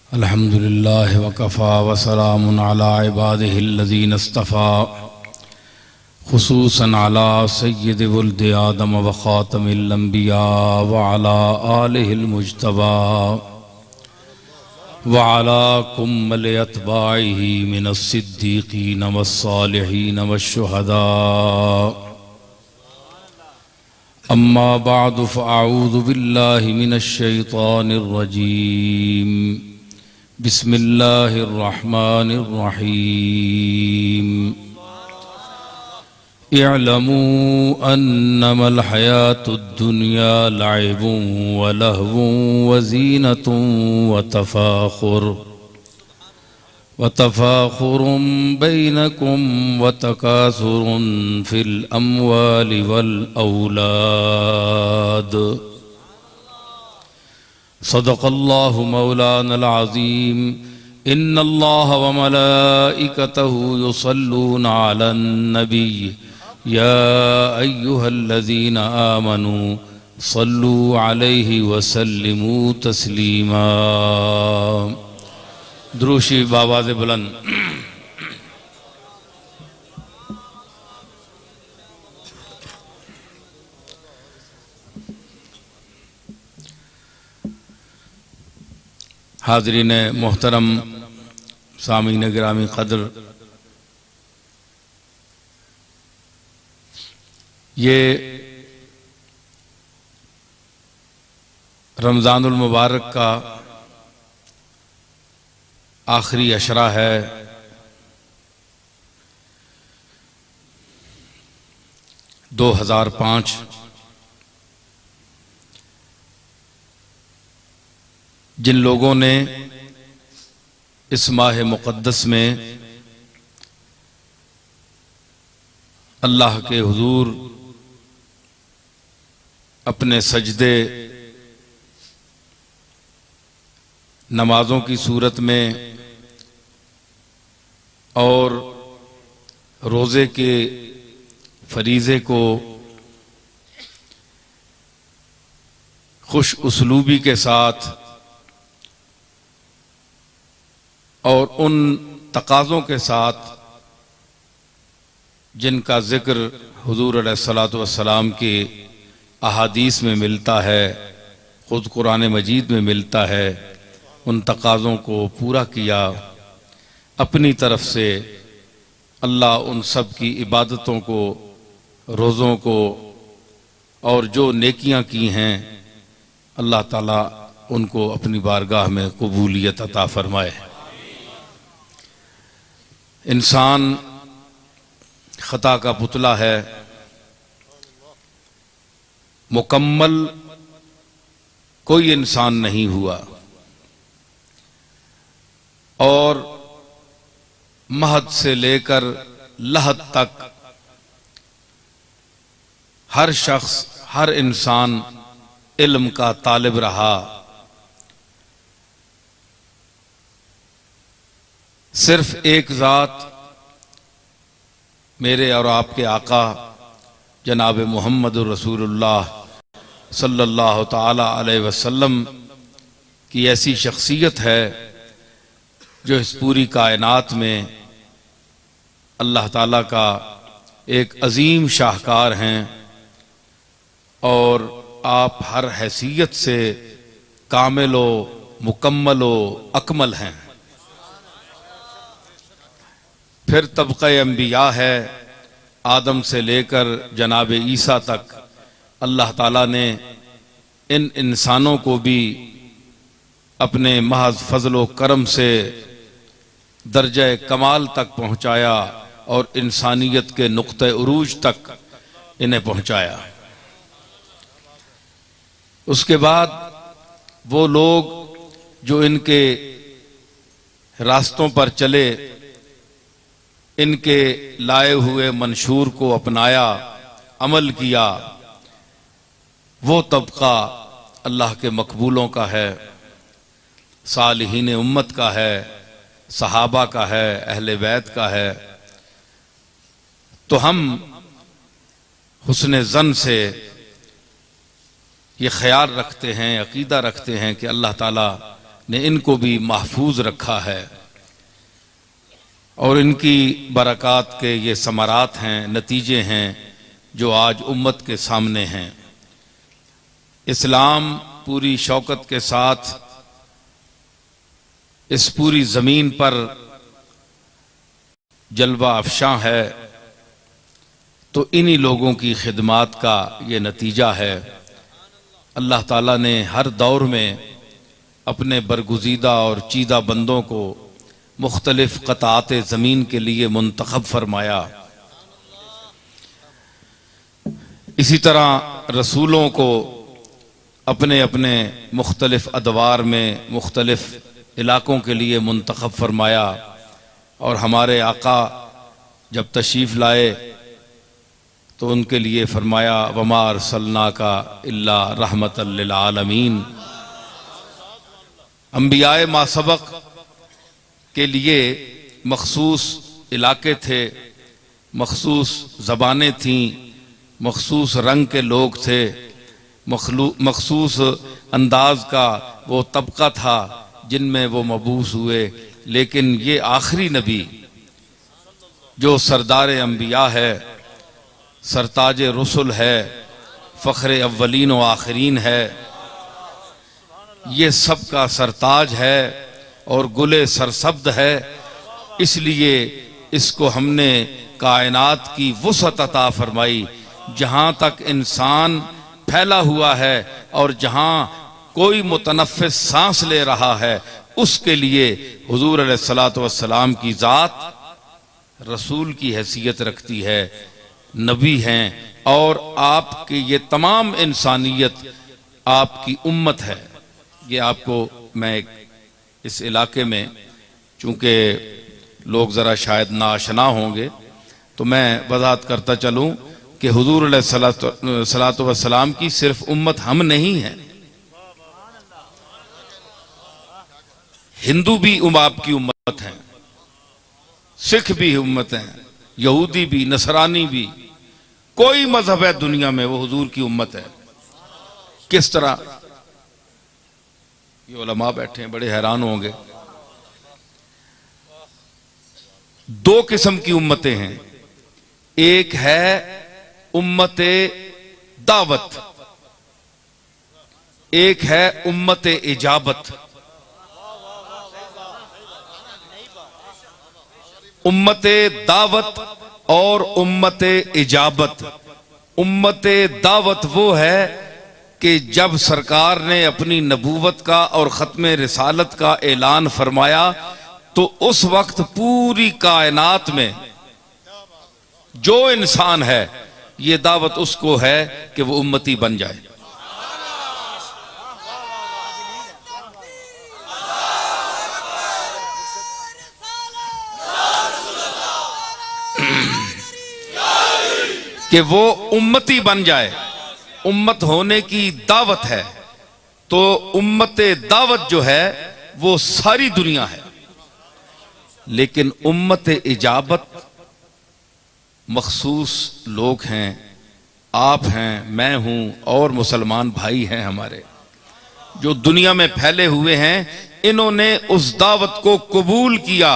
अल्हम्दुलिल्लाह वकफ़ा वसलामुन अला इबादिहिल्लज़ीना इस्तफ़ा खुसूसन अला सय्यिदि वुल्दि आदम व ख़ातमिल अंबिया व अला आलिहिल मुज्तबा व अला कुम्मल अत्बाइहि मिनस सिद्दीक़ीन वस्सालिहीन वश्शुहदा। अम्मा बअद फ़अऊज़ु बिल्लाहि मिनश शैतानिर रजीम। बिस्मिल्लाहिर रहमानिर रहीम। इअलमू अन्नमल हयातुद दुनिया लइबुन व लहवुन व ज़ीनतुन व तफ़ाख़ुरुन बैनकुम व तकासुरुन फ़िल अम्वालि वल औलाद। सदक़ल्लाहु मौलानल अज़ीम। इन्नल्लाह व मलाइकतहु युसल्लूना अलन नबी या अय्युहल्लज़ीना आमनू सल्लू अलैहि व सल्लिमू तस्लीमा। द्रूशी बावाज़े बुलंद। हाज़रीन मोहतरम, सामीन गिरामी क़द्र, ये रमज़ानुल मुबारक का आखिरी अशरा है। दो 2005 जिन लोगों ने इस माह मुक़द्दस में अल्लाह के हुजूर अपने सजदे नमाज़ों की सूरत में और रोज़े के फरीज़े को खुश उसलूबी के साथ और उन तकाज़ों के साथ जिनका ज़िक्र हुज़ूर अलैहिस्सलातु वस्सलाम के अहादीस में मिलता है, ख़ुद कुरान मजीद में मिलता है, उन तकाज़ों को पूरा किया। अपनी तरफ से अल्लाह उन सब की इबादतों को, रोज़ों को और जो नेकियां की हैं, अल्लाह ताला उनको अपनी बारगाह में कबूलियत अता फरमाए। इंसान खता का पुतला है, मुकम्मल कोई इंसान नहीं हुआ और महद से लेकर लहद तक हर शख्स, हर इंसान इल्म का तालिब रहा। सिर्फ एक ज़ात मेरे और आपके आका जनाब मुहम्मदुर रसूलुल्लाह सल्लल्लाहु ताला अलैहि वसल्लम की ऐसी शख्सियत है जो इस पूरी कायनात में अल्लाह ताला का एक अजीम शाहकार हैं और आप हर हैसियत से कामिलो, मुकम्मलो, अकमल हैं। फिर तबक़ा अंबिया है, आदम से लेकर जनाब ईसा तक अल्लाह ताला ने इन इंसानों को भी अपने महज फजलो करम से दर्जे कमाल तक पहुँचाया और इंसानियत के नुक्ते उरूज तक इन्हें पहुँचाया। उसके बाद वो लोग जो इनके रास्तों पर चले, इनके लाए हुए मंशूर को अपनाया, अमल किया, वो तबका अल्लाह के मकबूलों का है। सालिहीन उम्मत का है, सहाबा का है, अहले बैत का है। तो हम हुस्न ज़न से ये ख्याल रखते हैं, अकीदा रखते हैं कि अल्लाह ताला ने इनको भी महफूज रखा है और इनकी बरक़ात के ये समरात हैं, नतीजे हैं जो आज उम्मत के सामने हैं। इस्लाम पूरी शौकत के साथ इस पूरी ज़मीन पर जलवा अफ़शां है, तो इन्हीं लोगों की खिदमात का ये नतीजा है। अल्लाह ताला ने हर दौर में अपने बरगुज़ीदा और चीदा बंदों को मुख्तलिफ क़ताअत ज़मीन के लिए मुंतखब फरमाया। इसी तरह रसूलों को अपने अपने मुख्तलिफ अदवार में मुख्तलिफ इलाकों के लिए मुंतखब फरमाया। और हमारे आका जब तशरीफ़ लाए तो उनके लिए फरमाया वमा अरसलनाका इल्ला रहमतल लिल आलमीन। अंबियाए मासबक के लिए मखसूस इलाके थे, मखसूस ज़बानें थीं, मखसूस रंग के लोग थे, मखसूस अंदाज का वो तबका था जिनमें वो मबूस हुए। लेकिन ये आखिरी नबी जो सरदार अंबिया है, सरताज रसुल है, फ़ख्र अव्वलीन व आखिरीन है, ये सब का सरताज है और गुले सरसब्द है। इसलिए इसको हमने कायनात की वुसअत अता फरमाई। जहाँ तक इंसान फैला हुआ है और जहाँ कोई मुतनफ़िस सांस ले रहा है, उसके लिए हुजूर अलैहिस्सलातु वस्सलाम की ज़ात रसूल की हैसियत रखती है, नबी हैं। और आपकी ये तमाम इंसानियत आपकी उम्मत है। ये आपको मैं इस इलाके में, चूँकि लोग ज़रा शायद नाआशना होंगे, तो मैं वज़ाहत करता चलूँ कि हुजूर अलैहिस्सलातु वस्सलाम की सिर्फ उम्मत हम नहीं हैं, हिंदू भी आपकी उम्मत हैं, सिख भी उम्मत हैं, यहूदी भी, नसरानी भी, कोई मजहब है दुनिया में वो हुजूर की उम्मत है। किस तरह? ये उलमा बैठे हैं, बड़े हैरान होंगे। दो किस्म की उम्मतें हैं। एक है उम्मते दावत, एक है उम्मते इजाबत। उम्मते दावत और उम्मते इजाबत। उम्मते दावत वो है कि जब सरकार ने अपनी नबूवत का और ख़त्मे रिसालत का ऐलान फरमाया तो उस वक्त पूरी कायनात में जो इंसान है, ये दावत उसको है कि वो उम्मती बन जाए। कि वो उम्मती बन जाए, उम्मत होने की दावत है। तो उम्मते दावत जो है वो सारी दुनिया है। लेकिन उम्मत इजाबत मखसूस लोग हैं, आप हैं, मैं हूं और मुसलमान भाई हैं हमारे, जो दुनिया में फैले हुए हैं। इन्होंने उस दावत को कबूल किया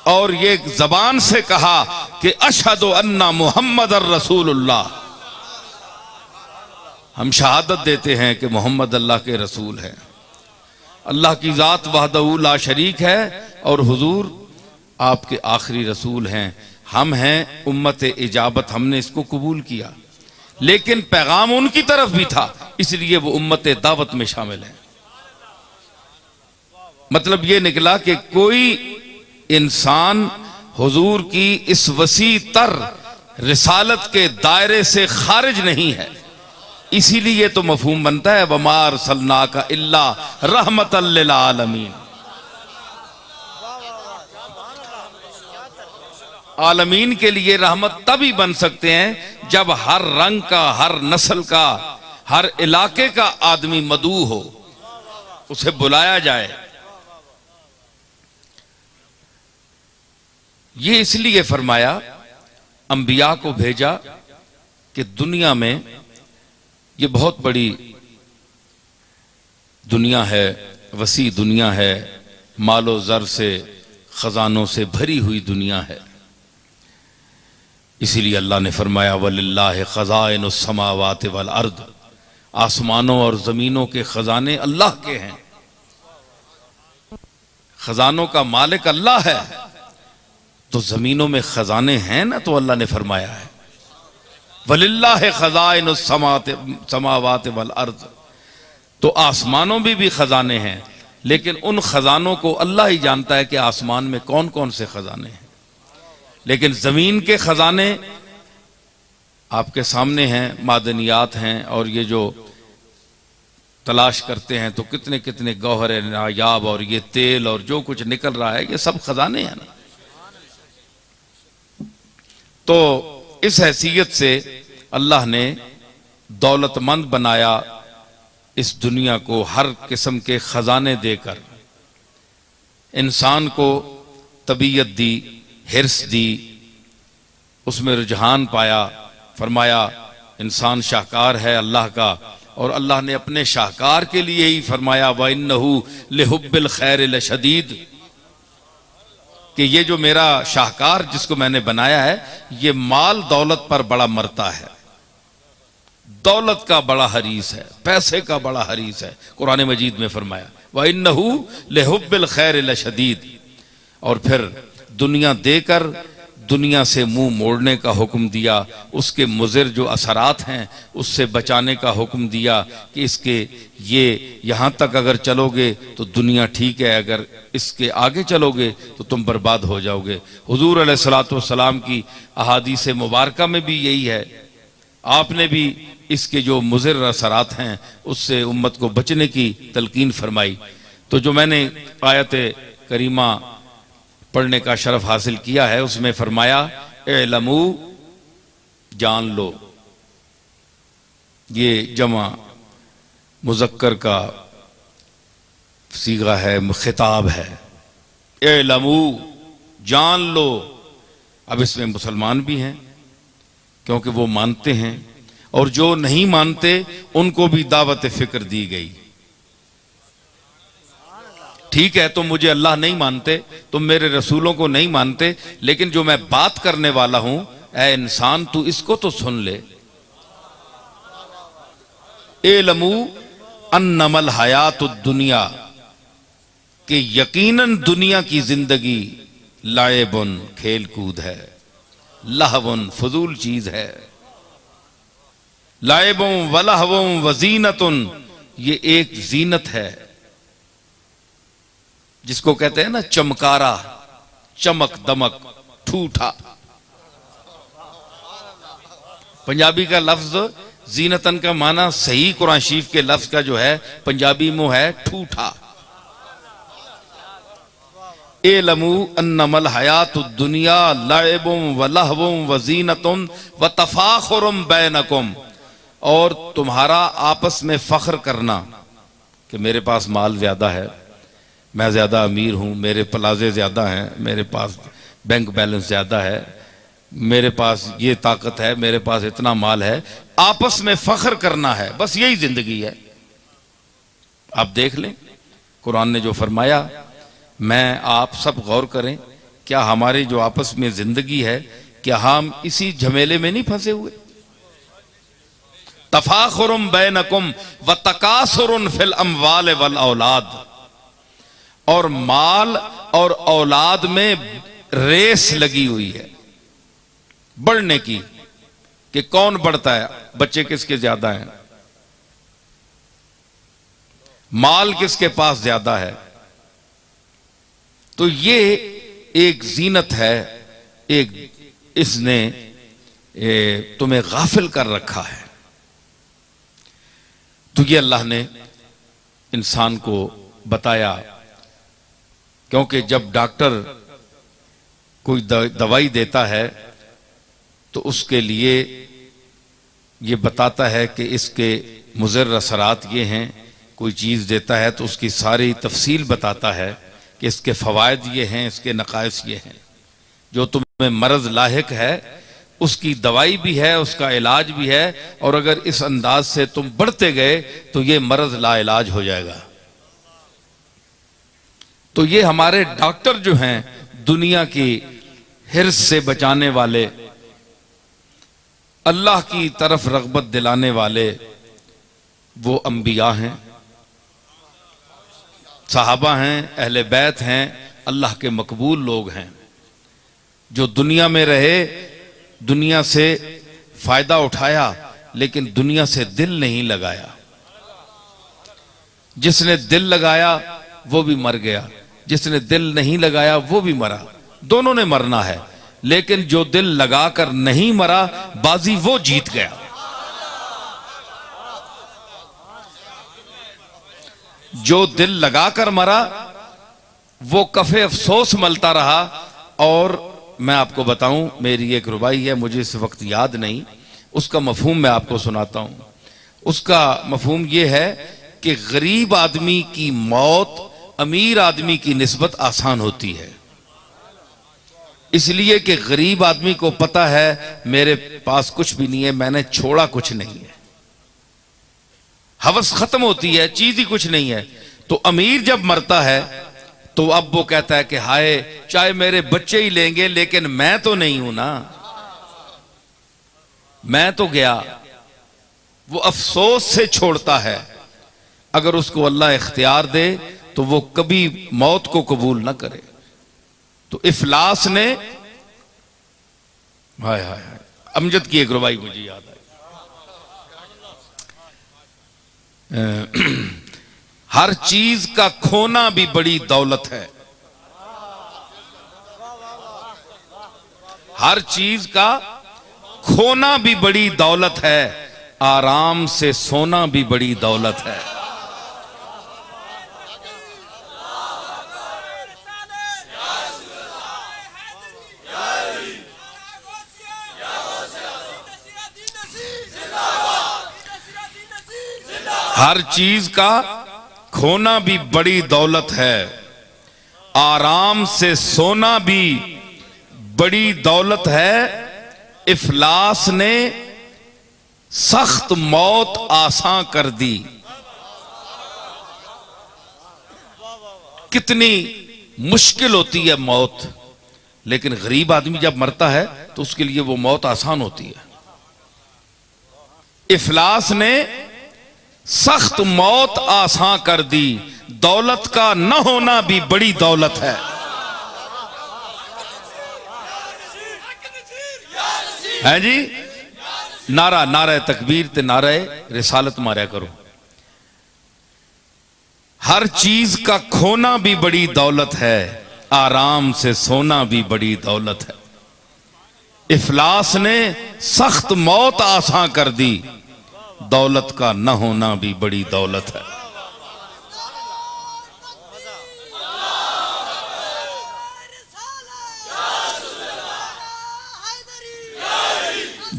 और ये जबान से कहा कि अशहदु अन्ना मुहम्मदर रसूलुल्लाह, हम शहादत देते हैं कि मोहम्मद अल्लाह के रसूल हैं। अल्लाह की ज़ात वहदहू ला शरीक है और हुजूर आपके आखिरी रसूल हैं। हम हैं उम्मत इजाबत, हमने इसको कबूल किया। लेकिन पैगाम उनकी तरफ भी था, इसलिए वो उम्मत दावत में शामिल है। मतलब ये निकला कि कोई इंसान हुजूर की इस वसी तर रिसालत के दायरे से खारिज नहीं है। इसीलिए तो मफहूम बनता है वमा अरसलनाका इल्ला रहमतल लिल आलमीन। आलमीन के लिए रहमत तभी बन सकते हैं जब हर रंग का, हर नस्ल का, हर इलाके का आदमी मदू हो। उसे बुलाया जाए। ये इसलिए फरमाया, अंबिया को भेजा कि दुनिया में ये बहुत बड़ी दुनिया है, वसी दुनिया है, मालो जर से खजानों से भरी हुई दुनिया है। इसीलिए अल्लाह ने फरमाया वलिल्लाहि खज़ाइनुस समावाति वल अर्द, आसमानों और जमीनों के खजाने अल्लाह के हैं। खजानों का मालिक अल्लाह है, तो जमीनों में खजाने हैं ना, तो अल्लाह ने फरमाया है वलिल्लाहि खज़ाइनुस समावाति वल अर्द। तो आसमानों में भी खजाने हैं, लेकिन उन खजानों को अल्लाह ही जानता है कि आसमान में कौन कौन से खजाने हैं। लेकिन जमीन के खजाने आपके सामने हैं, मादनियात हैं, और ये जो तलाश करते हैं तो कितने कितने गौहर नायाब और ये तेल और जो कुछ निकल रहा है, ये सब खजाने हैं ना। तो इस हैसियत से अल्लाह ने दौलतमंद बनाया इस दुनिया को, हर किस्म के खजाने देकर इंसान को तबीयत दी, हिर्स दी, उसमें रुझान पाया। फरमाया इंसान शाहकार है अल्लाह का, और अल्लाह ने अपने शाहकार के लिए ही फरमाया व इन्नहु लिहुब्बिल खैर लशदीद, कि ये जो मेरा शाहकार जिसको मैंने बनाया है, ये माल दौलत पर बड़ा मरता है, दौलत का बड़ा हरीस है, पैसे का बड़ा हरीस है। कुरान मजीद में फरमाया व इन्नहु लिहुब्बिल खैर लशदीद। और फिर दुनिया देकर दुनिया से मुंह मोड़ने का हुक्म दिया, उसके मुज़िर जो असरात हैं उससे बचाने का हुक्म दिया कि इसके ये यहाँ तक अगर चलोगे तो दुनिया ठीक है, अगर इसके आगे चलोगे तो तुम बर्बाद हो जाओगे। हुजूर अलैहिस्सलातु वस्सलाम की अहादीस मुबारका में भी यही है। आपने भी इसके जो मुज़िर असरात हैं उससे उम्मत को बचने की तलकीन फरमाई। तो जो मैंने आयत करीमा पढ़ने का शरफ हासिल किया है, उसमें फरमाया इल्मू, जान लो। ये जमा मुज़क्कर का सीगा है, खिताब है। इल्मू, जान लो। अब इसमें मुसलमान भी हैं क्योंकि वो मानते हैं, और जो नहीं मानते उनको भी दावत फिक्र दी गई। ठीक है, तुम मुझे अल्लाह नहीं मानते, तुम मेरे रसूलों को नहीं मानते, लेकिन जो मैं बात करने वाला हूं, ऐ इंसान तू इसको तो सुन ले। इल्मू अन्नमल हयातुद दुनिया, कि यकीनन दुनिया की जिंदगी लाइबुन, खेल कूद है, लहवुन, फजूल चीज है, लाइबुन वलहवुन वजीनतुन, ये एक जीनत है, जिसको कहते हैं ना चमकारा, चमक दमक, ठूठा। पंजाबी का लफ्ज जीनतन का माना सही कुरान शरीफ के लफ्ज का जो है पंजाबी में है ठूठा। इल्मू अन्नमल हयातुद दुनिया लाइबुन व लहवुन व जीनतुन व तफाखुरुम बैनकुम, और तुम्हारा आपस में फख्र करना कि मेरे पास माल ज्यादा है, मैं ज्यादा अमीर हूं, मेरे प्लाजे ज्यादा हैं, मेरे पास बैंक बैलेंस ज्यादा है, मेरे पास ये ताकत है, मेरे पास इतना माल है। आपस में फख्र करना है, बस यही जिंदगी है। आप देख लें कुरान ने जो फरमाया, मैं आप सब गौर करें, क्या हमारी जो आपस में जिंदगी है, क्या हम इसी झमेले में नहीं फंसे हुए? तफाखुरुम बैनकुम व तकासुरुन फिल अमवाल वल औलाद, और माल और औलाद में रेस लगी हुई है बढ़ने की, कि कौन बढ़ता है, बच्चे किसके ज्यादा हैं, माल किसके पास ज्यादा है। तो ये एक जीनत है, एक इसने तुम्हें गाफिल कर रखा है। तो ये अल्लाह ने इंसान को बताया, क्योंकि जब डॉक्टर कोई दवाई देता है तो उसके लिए ये बताता है कि इसके मुज़र असरात ये हैं कोई चीज़ देता है तो उसकी सारी तफसील बताता है कि इसके फ़वाइद ये हैं, इसके नकाइस ये हैं। जो तुम्हें मर्ज़ लाहिक है उसकी दवाई भी है, उसका इलाज भी है, और अगर इस अंदाज से तुम बढ़ते गए तो ये मर्ज़ ला इलाज हो जाएगा। तो ये हमारे डॉक्टर जो हैं, दुनिया की हिर्स से बचाने वाले, अल्लाह की तरफ रग़बत दिलाने वाले, वो अंबिया हैं, सहाबा हैं, अहले बैत हैं, अल्लाह के मकबूल लोग हैं, जो दुनिया में रहे, दुनिया से फायदा उठाया, लेकिन दुनिया से दिल नहीं लगाया। जिसने दिल लगाया वो भी मर गया, जिसने दिल नहीं लगाया वो भी मरा। दोनों ने मरना है, लेकिन जो दिल लगाकर नहीं मरा, बाजी वो जीत गया। जो दिल लगाकर मरा वो कफे अफसोस मलता रहा। और मैं आपको बताऊं, मेरी एक रुबाई है, मुझे इस वक्त याद नहीं, उसका मफहूम मैं आपको सुनाता हूं। उसका मफहूम यह है कि गरीब आदमी की मौत अमीर आदमी की निस्बत आसान होती है, इसलिए कि गरीब आदमी को पता है मेरे पास कुछ भी नहीं है, मैंने छोड़ा कुछ नहीं है, हवस खत्म होती है, चीज ही कुछ नहीं है। तो अमीर जब मरता है तो अब वो कहता है कि हाय, चाहे मेरे बच्चे ही लेंगे लेकिन मैं तो नहीं हूं ना, मैं तो गया। वो अफसोस से छोड़ता है। अगर उसको अल्लाह इख्तियार दे तो वो कभी मौत को कबूल ना करे। तो इफलास ने, हाय हाय हाय, अमजद की एक रुबाई मुझे याद आई। हर चीज का खोना भी बड़ी दौलत है, हर चीज का खोना भी बड़ी दौलत है, आराम से सोना भी बड़ी दौलत है। हर चीज का खोना भी बड़ी दौलत है, आराम से सोना भी बड़ी दौलत है। इफलास ने सख्त मौत आसान कर दी। कितनी मुश्किल होती है मौत, लेकिन गरीब आदमी जब मरता है तो उसके लिए वो मौत आसान होती है। इफलास ने सख्त मौत आसान कर दी। दौलत का न होना भी बड़ी दौलत है। है जी, नारा नारा तकबीर ते नारा रिसालत मारा करो। हर चीज का खोना भी बड़ी दौलत है, आराम से सोना भी बड़ी दौलत है। इफलास ने सख्त मौत आसान कर दी। दौलत का न होना भी बड़ी दौलत है।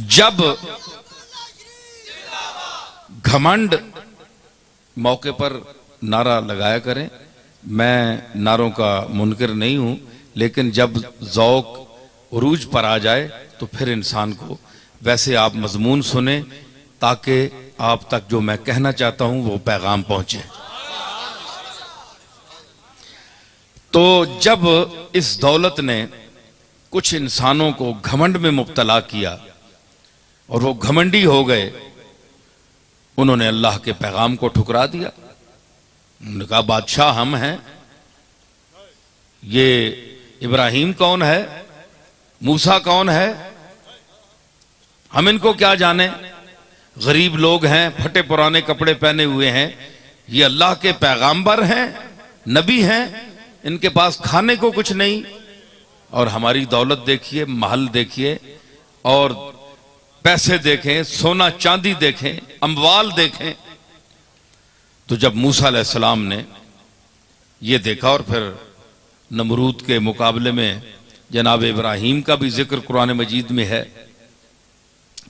जब घमंड मौके पर नारा लगाया करें, मैं नारों का मुनकिर नहीं हूं, लेकिन जब ज़ौक उरूज पर आ जाए तो फिर इंसान को, वैसे आप मजमून सुने ताकि आप तक जो मैं कहना चाहता हूं वो पैगाम पहुंचे। तो जब इस दौलत ने कुछ इंसानों को घमंड में मुब्तला किया और वो घमंडी हो गए, उन्होंने अल्लाह के पैगाम को ठुकरा दिया। उन्होंने कहा बादशाह हम हैं, ये इब्राहिम कौन है, मूसा कौन है, हम इनको क्या जाने, गरीब लोग हैं, फटे पुराने कपड़े पहने हुए हैं, ये अल्लाह के पैगाम्बर हैं, नबी हैं, इनके पास खाने को कुछ नहीं, और हमारी दौलत देखिए, महल देखिए, और पैसे देखें, सोना चांदी देखें, अम्वाल देखें। तो जब मूसा अलैहिस्सलाम ने ये देखा, और फिर नमरूद के मुकाबले में जनाब इब्राहिम का भी जिक्र कुरान मजीद में है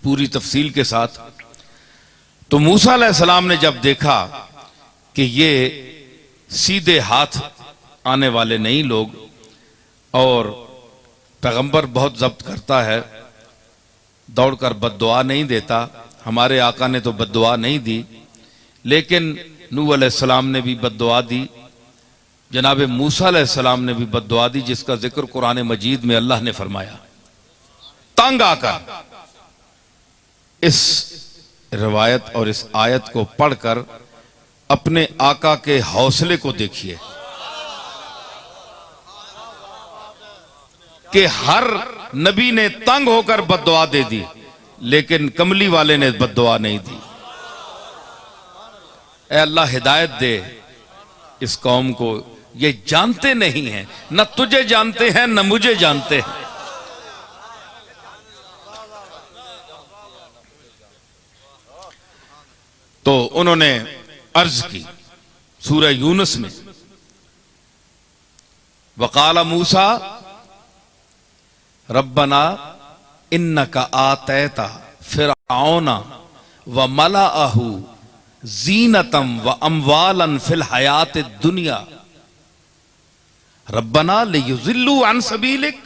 पूरी तफसील के साथ, तो मूसा अलैहिस्सलाम ने जब देखा कि ये सीधे हाथ आने वाले नहीं लोग, और पैगंबर बहुत जब्त करता है, दौड़कर बद्दुआ नहीं देता। हमारे आका ने तो बद्दुआ नहीं दी, लेकिन नूह अलैहिस्सलाम ने भी बद्दुआ दी, जनाब मूसा अलैहिस्सलाम ने भी बद्दुआ दी, जिसका जिक्र कुरान मजीद में अल्लाह ने फरमाया। तंग आकर इस रिवायत और इस आयत को पढ़कर अपने आका के हौसले को देखिए कि हर नबी ने तंग होकर बद्दुआ दे दी, लेकिन कमली वाले ने बद्दुआ नहीं दी। ऐ अल्लाह हिदायत दे इस कौम को, ये जानते नहीं हैं, न तुझे जानते हैं न मुझे जानते हैं। तो उन्होंने अर्ज की सूरह यूनुस में, वकाला मूसा रब्बना इन्नका आतैता फिरऔना व मलाअहू ज़ीनतम व अमवालन फिल हयात दुनिया रब्बना लियुज़िल्लू अन सबीलिक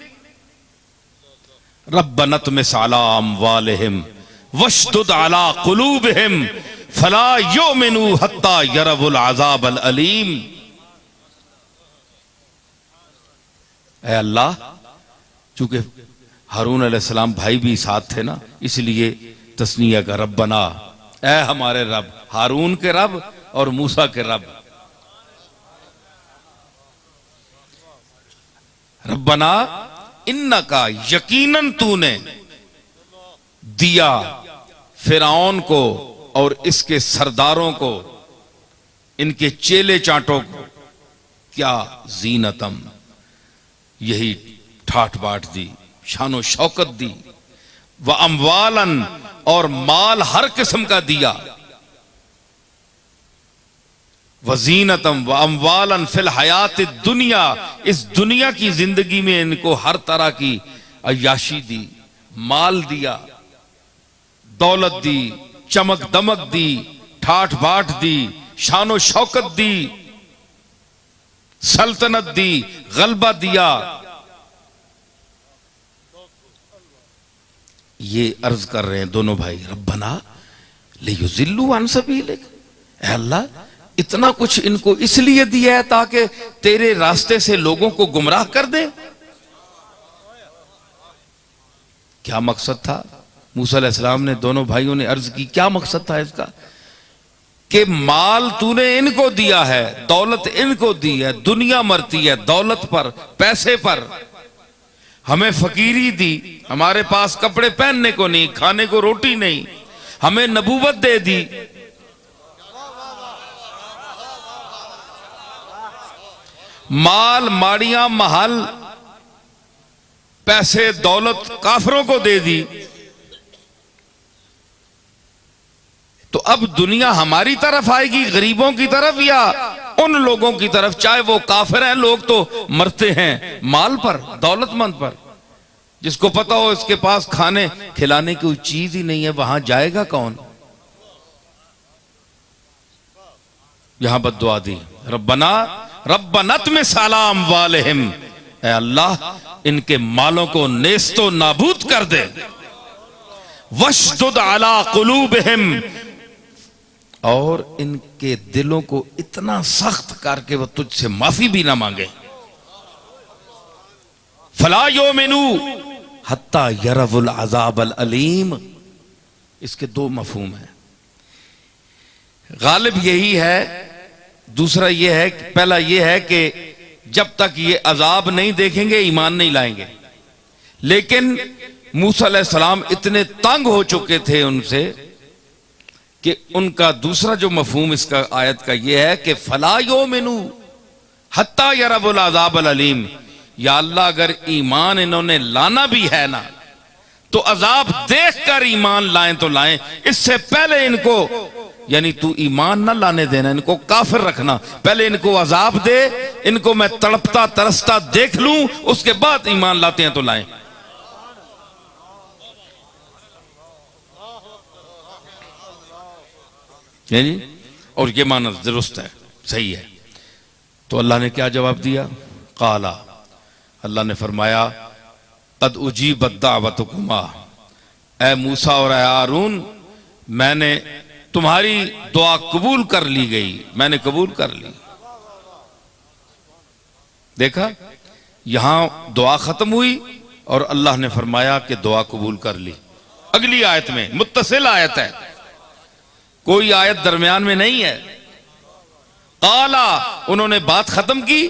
रब्बना तमिस अला अमवालिहिम वशदुद अला कुलूबिहिम फला युमिनू हत्ता यरवुल अज़ाबल अलीम। ऐ अल्लाह, चूंकि हारून अलैहिस्सलाम भाई भी साथ थे ना, इसलिए तस्निया का रब्बना, ऐ हमारे रब, हारून के रब और मूसा के रब। रब्बना इन्नका, यकीनन तूने दिया फिरौन को और इसके सरदारों को, इनके चेले चाटों को, क्या जीनतम, यही ठाठ बाट दी, शानो शौकत दी, व अमवालन, और माल हर किस्म का दिया, वजीनतम व अमवालन फिल हयात दुनिया, इस दुनिया की जिंदगी में इनको हर तरह की अय्याशी दी, माल दिया, दौलत दी, चमक दमक दी, ठाठ बाट दी, शानो शौकत दी, सल्तनत दी, गलबा दिया। ये अर्ज कर रहे हैं दोनों भाई, रब्बना लियुज़िल्लू अन सबीलिक, ऐ अल्लाह, इतना कुछ इनको इसलिए दिया है ताकि तेरे रास्ते से लोगों को गुमराह कर दे। क्या मकसद था? मूसा अलैहिस्सलाम ने, दोनों भाइयों ने अर्ज की, क्या मकसद था इसका? कि माल तूने इनको दिया है, दौलत इनको दी है, दुनिया मरती है दौलत पर, पैसे पर, हमें फकीरी दी, हमारे पास कपड़े पहनने को नहीं, खाने को रोटी नहीं, हमें नबूवत दे दी, माल माड़ियां महल पैसे दौलत काफिरों को दे दी। तो अब दुनिया हमारी तरफ आएगी, गरीबों की तरफ या उन लोगों की तरफ, चाहे वो काफिर हैं, लोग तो मरते हैं माल पर, दौलतमंद पर, जिसको पता हो इसके पास खाने खिलाने की कोई चीज ही नहीं है, वहां जाएगा कौन? यहां बद्दुआ दी, रब्बना रब्बना तमिस अला अमवालिहिम, ऐ अल्लाह, इनके मालों को नेस्तो नाबूद कर दे, वशदुद अला कुलूबिहिम, और इनके दिलों को इतना सख्त करके वो तुझसे माफी भी ना मांगे, फला युमिनू हत्ता यरवुल अज़ाबल अलीम। इसके दो मफहूम है, गालिब यही है, दूसरा यह है, पहला यह है कि जब तक ये अजाब नहीं देखेंगे ईमान नहीं लाएंगे, लेकिन मूसा अलैहिस्सलाम इतने तंग हो चुके थे उनसे कि उनका दूसरा जो मफहूम इसका आयत का यह है कि फला युमिनू हत्ता यरवुल अज़ाबल अलीम, या अल्लाह, अगर ईमान इन्होंने लाना भी है ना, तो अजाब देखकर ईमान लाएं तो लाएं, इससे पहले इनको, यानी तू ईमान ना लाने देना, इनको काफिर रखना, पहले इनको अजाब दे, इनको मैं तड़पता तरसता देख लूं, उसके बाद ईमान लाते हैं तो लाएं। और ये माना दुरुस्त है। सही है। तो अल्लाह ने क्या जवाब दिया? काला, अल्लाह ने फरमाया कद उजीबत दावतुकुमा, ए मूसा और ए हारून, मैंने तुम्हारी दुआ कबूल कर ली गई, मैंने कबूल कर ली। देखा, यहां दुआ खत्म हुई और अल्लाह ने फरमाया कि दुआ कबूल कर ली। अगली आयत में मुत्तसिल आयत है, कोई आयत दरमियान में नहीं है। काला, उन्होंने बात खत्म की,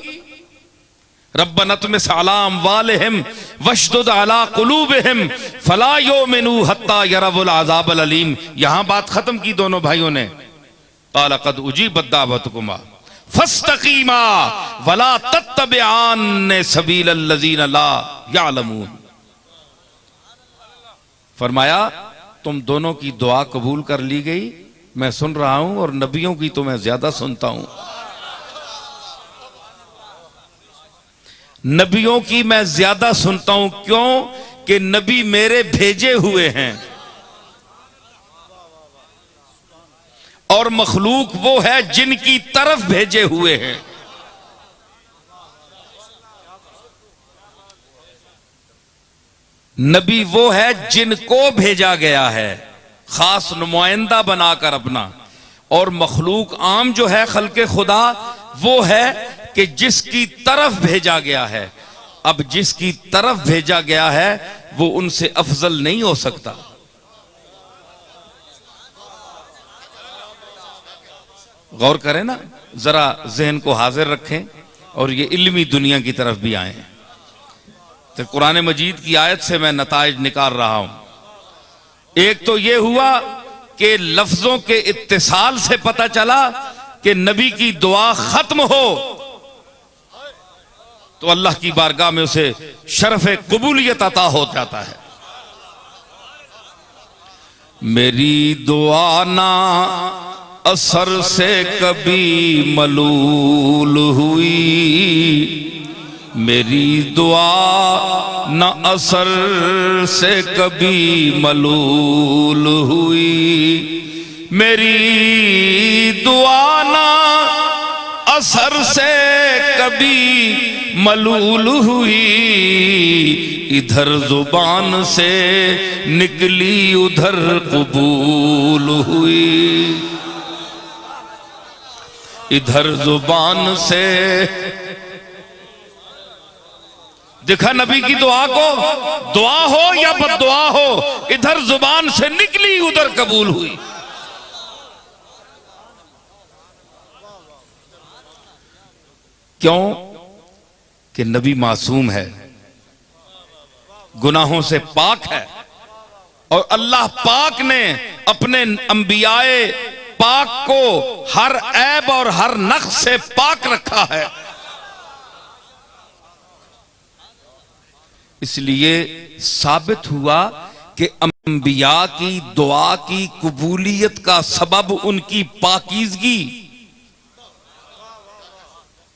रब्बना तुमिस अला अम्वालिहिम वशदुद अला कुलूबिहिम फला युमिनू हत्ता यरवुल अज़ाबल अलीम। यहां बात खत्म की दोनों भाइयों ने। काला कद उजीबत दावतुकुमा फस्तकीमा वला तत्तबिआन सबीलल लज़ीना ला यअलमून। फरमाया तुम दोनों की दुआ कबूल कर ली गई, मैं सुन रहा हूं, और नबियों की तो मैं ज्यादा सुनता हूं। नबियों की मैं ज्यादा सुनता हूं, क्यों कि नबी मेरे भेजे हुए हैं, और मखलूक वो है जिनकी तरफ भेजे हुए हैं। नबी वो है जिनको भेजा गया है, खास नुमाइंदा बनाकर अपना, और मखलूक आम जो है खल्के खुदा वो है कि जिसकी तरफ भेजा गया है। अब जिसकी तरफ भेजा गया है वो उनसे अफजल नहीं हो सकता। गौर करें ना, जरा जहन को हाजिर रखें और ये इल्मी दुनिया की तरफ भी आए। तो कुरान मजीद की आयत से मैं नताइज निकाल रहा हूं। एक तो यह हुआ कि लफ्जों के इत्तिसाल से पता चला कि नबी की दुआ खत्म हो तो अल्लाह की बारगाह में उसे शरफ कबूलियत अता हो जाता है। मेरी दुआ ना असर से कभी मलूल हुई, मेरी दुआ न असर से कभी मलूल हुई, मेरी दुआ न असर से कभी मलूल हुई, इधर जुबान से निकली उधर कबूल हुई, इधर जुबान से। देखा नबी की दुआ को, दुआ हो या बद्दुआ हो, इधर जुबान से निकली उधर कबूल हुई। क्यों कि नबी मासूम है, गुनाहों से पाक है, और अल्लाह पाक ने अपने अंबियाए पाक को हर ऐब और हर नक्स से पाक रखा है। इसलिए साबित हुआ कि अंबिया की दुआ की कबूलियत का सबब उनकी पाकीज़गी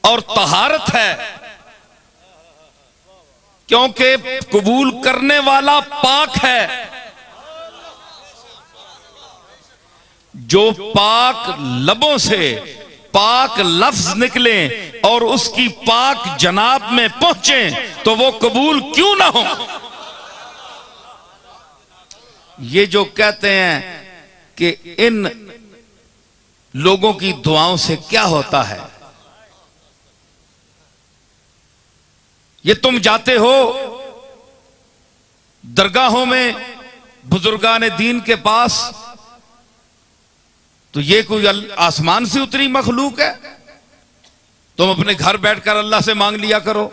और तहारत है, क्योंकि कबूल करने वाला पाक है। जो पाक लबों से पाक लफ्ज निकले और उसकी पाक जनाब में पहुंचे तो वो कबूल क्यों ना हो। ये जो कहते हैं कि इन लोगों की दुआओं से क्या होता है, ये तुम जाते हो दरगाहों में बुजुर्गान दीन के पास, तो ये कोई आसमान से उतरी मखलूक है? तुम अपने घर बैठकर अल्लाह से मांग लिया करो,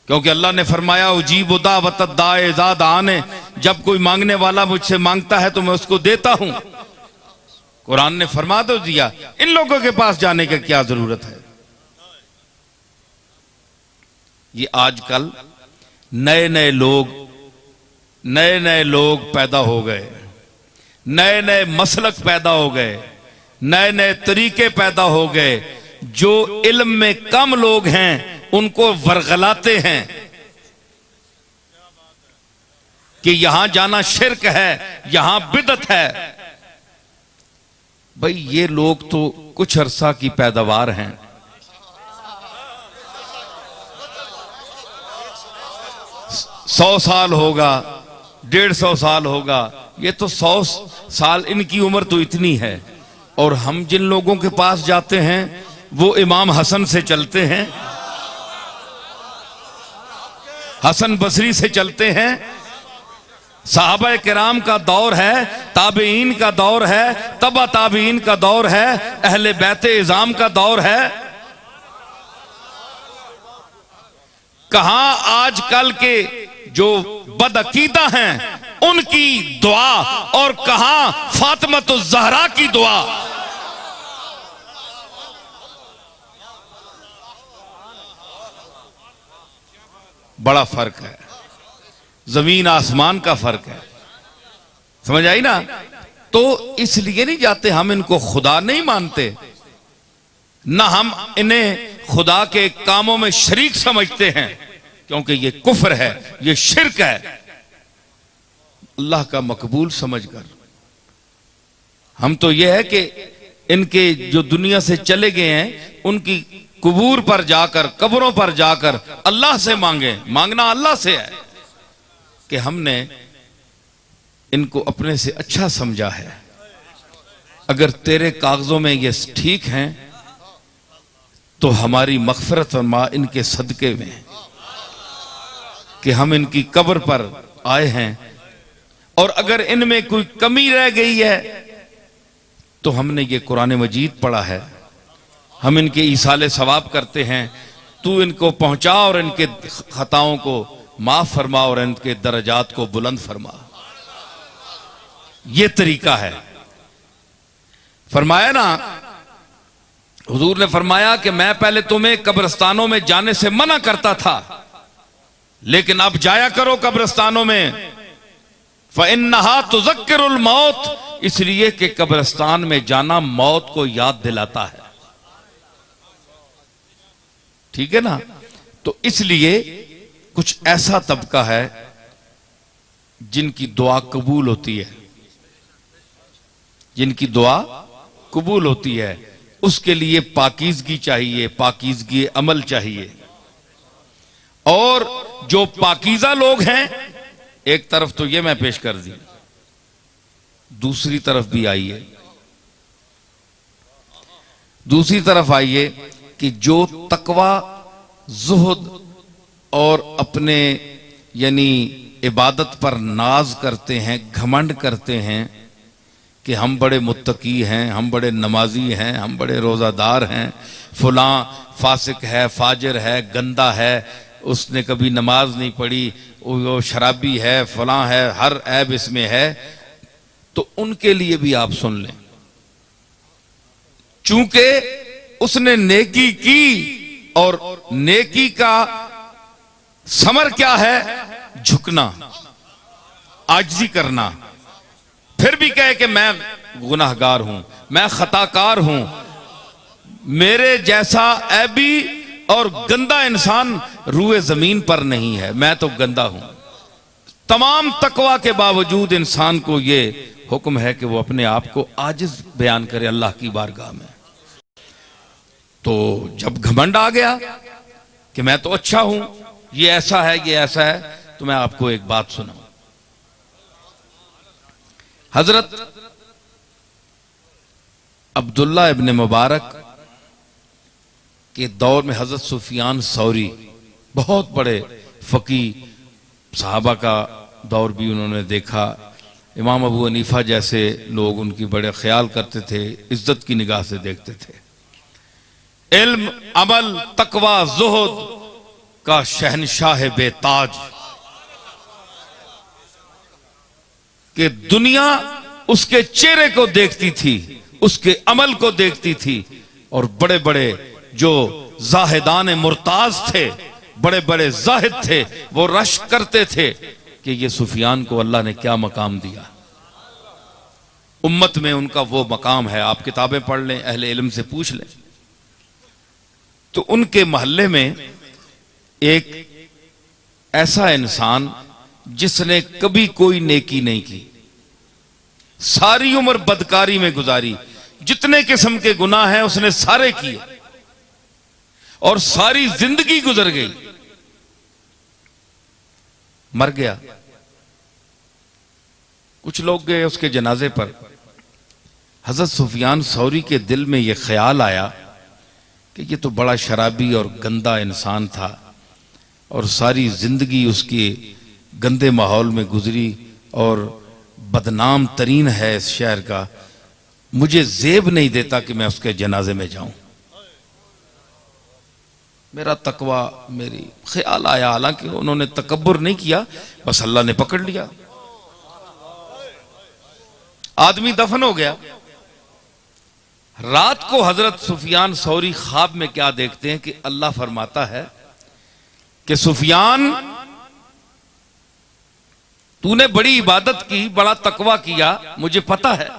क्योंकि अल्लाह ने फरमाया उजीब दावत दाए ज़ाद आने, जब कोई मांगने वाला मुझसे मांगता है तो मैं उसको देता हूं। कुरान ने फरमा तो दिया, इन लोगों के पास जाने की क्या जरूरत है। ये आजकल नए नए लोग पैदा हो गए, नए नए मसलक पैदा हो गए, नए नए तरीके पैदा हो गए। जो इल्म में कम लोग हैं उनको वरगलाते हैं कि यहां जाना शिर्क है, यहां बिदअत है। भाई ये लोग तो कुछ अरसा की पैदावार हैं, 100 साल होगा, 150 साल होगा, ये तो 100 साल इनकी उम्र तो इतनी है। और हम जिन लोगों के पास जाते हैं वो इमाम हसन से चलते हैं, हसन बसरी से चलते हैं। साहबा किराम का दौर है, ताबईन का दौर है, तबा ताबईन का दौर है, अहले बैते इज़ाम का दौर है। कहां आजकल के जो बदअकीदा हैं उनकी दुआ, और कहां फातिमतुज़ ज़हरा की दुआ। बड़ा फर्क है, जमीन आसमान का फर्क है, समझ आई ना। तो इसलिए नहीं जाते, हम इनको खुदा नहीं मानते, ना हम इन्हें खुदा के कामों में शरीक समझते हैं, क्योंकि ये कुफ्र है, ये शिर्क है। अल्लाह का मकबूल समझकर हम तो यह है कि इनके जो दुनिया से चले गए हैं उनकी कुबूर पर जाकर, कब्रों पर जाकर अल्लाह से मांगे। मांगना अल्लाह से है कि हमने इनको अपने से अच्छा समझा है, अगर तेरे कागजों में ये ठीक हैं तो हमारी मग़फ़िरत फरमा इनके सदके में कि हम इनकी कब्र पर आए हैं। और अगर इनमें कोई कमी रह गई है तो हमने ये कुरान मजीद पढ़ा है, हम इनके ईसाले सवाब करते हैं, तू इनको पहुंचा और इनके खताओं को माफ फरमा और इनके दर्जात को बुलंद फरमा। ये तरीका है। फरमाया ना, हुजूर ने फरमाया कि मैं पहले तुम्हें कब्रिस्तानों में जाने से मना करता था, लेकिन अब जाया करो कब्रिस्तानों में। फ़इन्नहा तुज़क्किरुल मौत, इसलिए कि कब्रिस्तान में जाना मौत को याद दिलाता है। ठीक है ना। तो इसलिए कुछ ऐसा तबका है जिनकी दुआ कबूल होती है, जिनकी दुआ कबूल होती है। उसके लिए पाकीज़गी चाहिए, पाकीज़गी अमल चाहिए। और जो पाकीज़ा लोग हैं, एक तरफ तो ये मैं पेश कर दी, दूसरी तरफ भी आइए, दूसरी तरफ आइए कि जो तकवा, जुहद और अपने यानी इबादत पर नाज करते हैं, घमंड करते हैं कि हम बड़े मुत्तकी हैं, हम बड़े नमाजी हैं, हम बड़े रोज़ादार हैं, फलां फासिक है, फाजिर है, गंदा है, उसने कभी नमाज नहीं पढ़ी, वो शराबी है, फलां है, हर ऐब इसमें है। तो उनके लिए भी आप सुन लें, चूंकि उसने नेकी की, और नेकी का समर क्या है? झुकना, आजिज़ी करना। फिर भी कहे कि मैं गुनाहगार हूं, मैं खताकार हूं, मेरे जैसा ऐबी और गंदा इंसान रूए जमीन पर नहीं है, मैं तो गंदा हूं। तमाम तकवा के बावजूद इंसान को यह हुक्म है कि वो अपने आप को आजिज बयान करे अल्लाह की बारगाह में। तो जब घमंड आ गया कि मैं तो अच्छा हूं, ये ऐसा है, ये ऐसा है, तो मैं आपको एक बात सुनाऊं। हजरत अब्दुल्ला इब्न मुबारक के दौर में हजरत सुफियान सौरी, बहुत बड़े फकी, सहाबा का दौर भी उन्होंने देखा। इमाम अबू हनीफा जैसे लोग उनकी बड़े ख्याल करते थे, इज्जत की निगाह से देखते थे। इल्म, अमल, तकवा, जुहद का शहनशाह बेताज, कि दुनिया उसके चेहरे को देखती थी, उसके अमल को देखती थी। और बड़े बड़े जो जाहिदान मुर्ताज थे, बड़े बड़े जाहिद थे, वो रश करते थे कि ये सुफियान को अल्लाह ने क्या मकाम दिया। उम्मत में उनका वो मकाम है, आप किताबें पढ़ लें, अहले इल्म से पूछ लें। तो उनके मोहल्ले में एक ऐसा इंसान जिसने कभी कोई नेकी नहीं की, सारी उम्र बदकारी में गुजारी, जितने किस्म के गुनाह हैं उसने सारे किए और सारी जिंदगी गुजर गई, मर गया। कुछ लोग गए उसके जनाजे पर। हजरत सुफियान सौरी के दिल में यह ख्याल आया कि ये तो बड़ा शराबी और गंदा इंसान था और सारी जिंदगी उसकी गंदे माहौल में गुजरी और बदनाम तरीन है इस शहर का, मुझे जेब नहीं देता कि मैं उसके जनाजे में जाऊं। मेरा तकवा, मेरी ख्याल आया, हालांकि उन्होंने तकब्बुर नहीं किया, बस अल्लाह ने पकड़ लिया। आदमी दफन हो गया। रात को हजरत सुफियान सौरी ख्वाब में क्या देखते हैं कि अल्लाह फरमाता है कि सुफियान, तूने बड़ी इबादत की, बड़ा तकवा किया, मुझे पता है,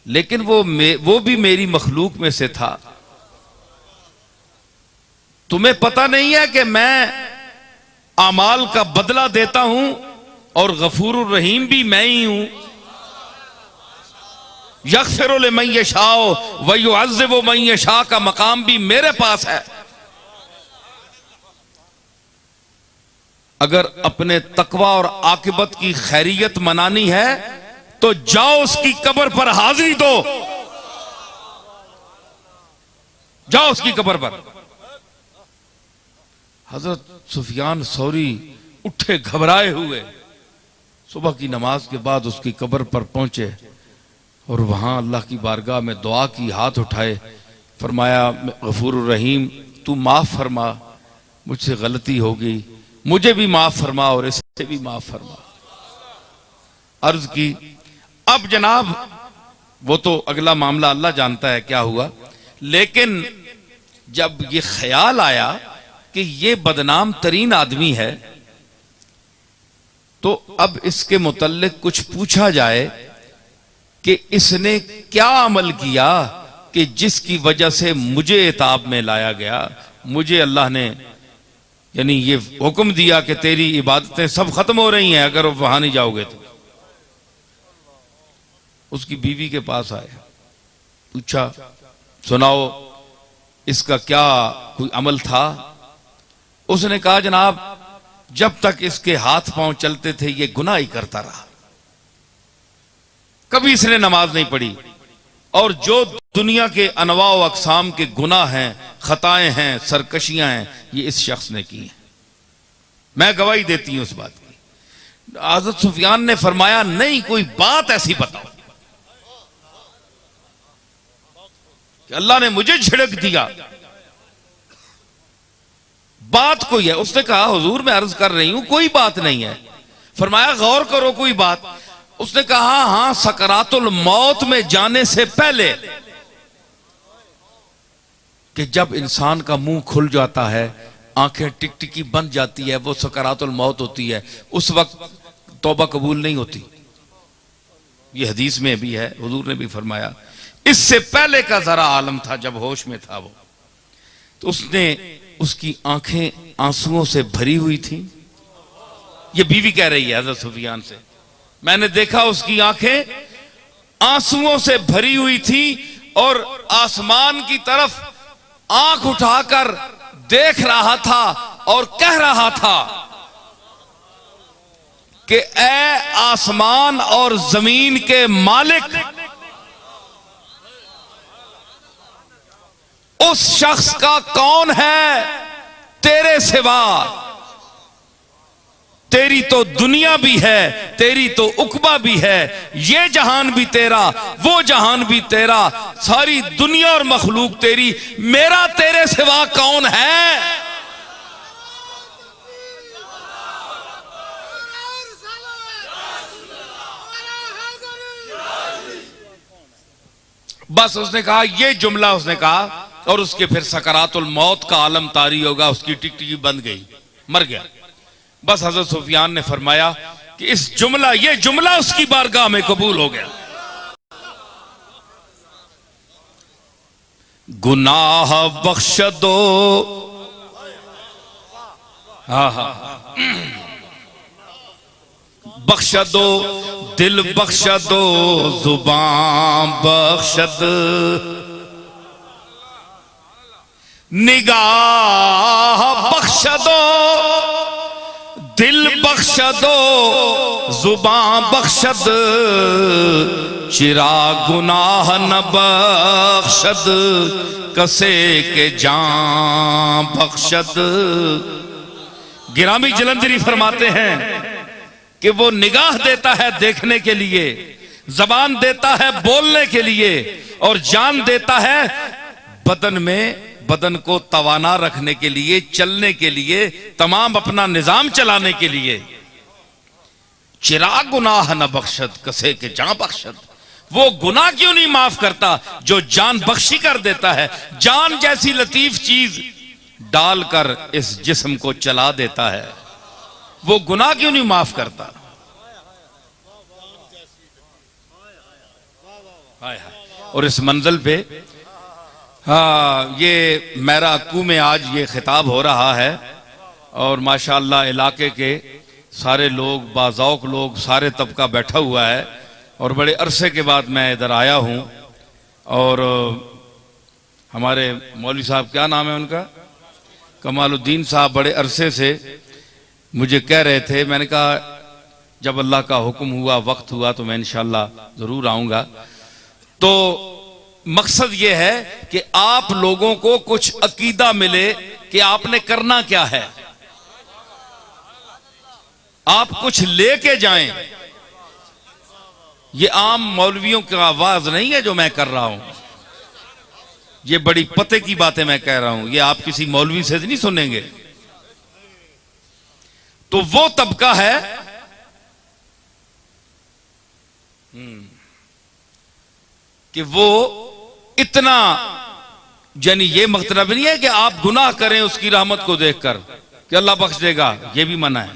लेकिन वो भी मेरी मखलूक में से था। तुम्हें पता नहीं है कि मैं अमाल का बदला देता हूं और गफूरुर रहीम भी मैं ही हूं। यग़फ़िरु लिमन यशाओ व युअज़्ज़िबु मन यशा का मकाम भी मेरे पास है। अगर अपने तकवा और आकिबत की खैरियत मनानी है तो जाओ उसकी कब्र पर हाजिरी दो, जाओ उसकी कब्र पर। हजरत सुफियान सौरी उठे घबराए हुए, सुबह की नमाज के बाद उसकी कब्र पर पहुंचे और वहां अल्लाह की बारगाह में दुआ की, हाथ उठाए, फरमाया गफूरुर रहीम, तू माफ फरमा, मुझसे गलती हो गई, मुझे भी माफ फरमा और इससे भी माफ फरमा। अर्ज की, अब जनाब वो तो अगला मामला अल्लाह जानता है क्या हुआ, लेकिन जब ये ख्याल आया कि ये बदनाम तरीन आदमी है तो अब इसके मुतल्लिक कुछ पूछा जाए कि इसने क्या अमल किया कि जिसकी वजह से मुझे इताब में लाया गया, मुझे अल्लाह ने यानी ये हुक्म दिया कि तेरी इबादतें सब खत्म हो रही हैं अगर वहां नहीं जाओगे तो। उसकी बीवी के पास आए, पूछा, सुनाओ इसका क्या कोई अमल था? उसने कहा, जनाब जब तक इसके हाथ पांव चलते थे ये गुनाह ही करता रहा, कभी इसने नमाज नहीं पढ़ी और जो दुनिया के अनवा व अकसाम के गुनाह हैं, खताएं हैं, सरकशियां हैं, ये इस शख्स ने की हैं। मैं गवाही देती हूं उस बात की। हज़रत सुफियान ने फरमाया, नहीं कोई बात ऐसी बताओ कि अल्लाह ने मुझे झिड़क दिया, बात कोई है? उसने कहा, हुजूर मैं अर्ज कर रही हूं कोई बात नहीं है। फरमाया, गौर करो कोई बात। उसने कहा, हां, सकरातुल मौत में जाने से पहले कि जब इंसान का मुंह खुल जाता है, आंखें टिकटिकी बन जाती है, वो सकरातुल मौत होती है, उस वक्त तौबा कबूल नहीं होती। ये हदीस में भी है, हुजूर ने भी फरमाया। इससे पहले का जरा आलम था जब होश में था वो, तो उसने, उसकी आंखें आंसुओं से भरी हुई थी। ये बीवी कह रही है हज़रत सुफियान से, मैंने देखा उसकी आंखें आंसुओं से भरी हुई थी और आसमान की तरफ आंख उठाकर देख रहा था और कह रहा था कि ऐ आसमान और जमीन के मालिक, उस शख्स का कौन है तेरे सिवा? तेरी तो दुनिया भी है, तेरी तो उकबा भी है, ये जहान भी तेरा, वो जहान भी तेरा, सारी दुनिया और मखलूक तेरी, मेरा तेरे सिवा कौन है? बस उसने कहा, ये जुमला उसने कहा और उसके फिर सकरातुल मौत का आलम तारी होगा, उसकी टिकटिकी बंद गई, मर गया। बस हजरत सुफियान ने फरमाया कि ये जुमला उसकी बारगाह में कबूल हो गया। गुनाह बख्श दो, बख्श दो दिल बख्श दो जुबान बख्श दो निगाह बख्श दो दिल बख्श दो जुबान बख्श दो चिराग गुनाह न बख्शद कसे के जान बख्शद। गिरामी जलंधरी फरमाते हैं कि वो निगाह देता है देखने के लिए, जबान देता है बोलने के लिए, और जान देता है बदन में, बदन को तवाना रखने के लिए, चलने के लिए, तमाम अपना निजाम चलाने के लिए। चिराग गुनाह न बख्शद कसे के जान बख्शद। वो गुनाह क्यों नहीं माफ करता जो जान बख्शी कर देता है। जान जैसी लतीफ चीज डालकर इस जिस्म को चला देता है, वो गुनाह क्यों नहीं माफ करता। और इस मंजिल पे ये मेरा अक्कू में आज ये खिताब हो रहा है, और माशाअल्लाह इलाके के सारे लोग, बाज़ौक लोग, सारे तबका बैठा हुआ है, और बड़े अरसे के बाद मैं इधर आया हूँ। और हमारे मौलवी साहब, क्या नाम है उनका, कमालुद्दीन साहब, बड़े अरसे से मुझे कह रहे थे। मैंने कहा जब अल्लाह का हुक्म हुआ, वक्त हुआ, तो मैं इंशाअल्लाह जरूर आऊंगा। तो मकसद ये है कि आप लोगों को कुछ अकीदा मिले कि आपने करना क्या है, आप कुछ लेके जाएं। ये आम मौलवियों की आवाज नहीं है जो मैं कर रहा हूं, ये बड़ी पते की बातें मैं कह रहा हूं, ये आप किसी मौलवी से नहीं सुनेंगे। तो वो तबका है कि वो इतना, यानी ये मतलब नहीं है कि आप गुनाह करें उसकी रहमत को देखकर कि अल्लाह बख्श देगा, ये भी मना है।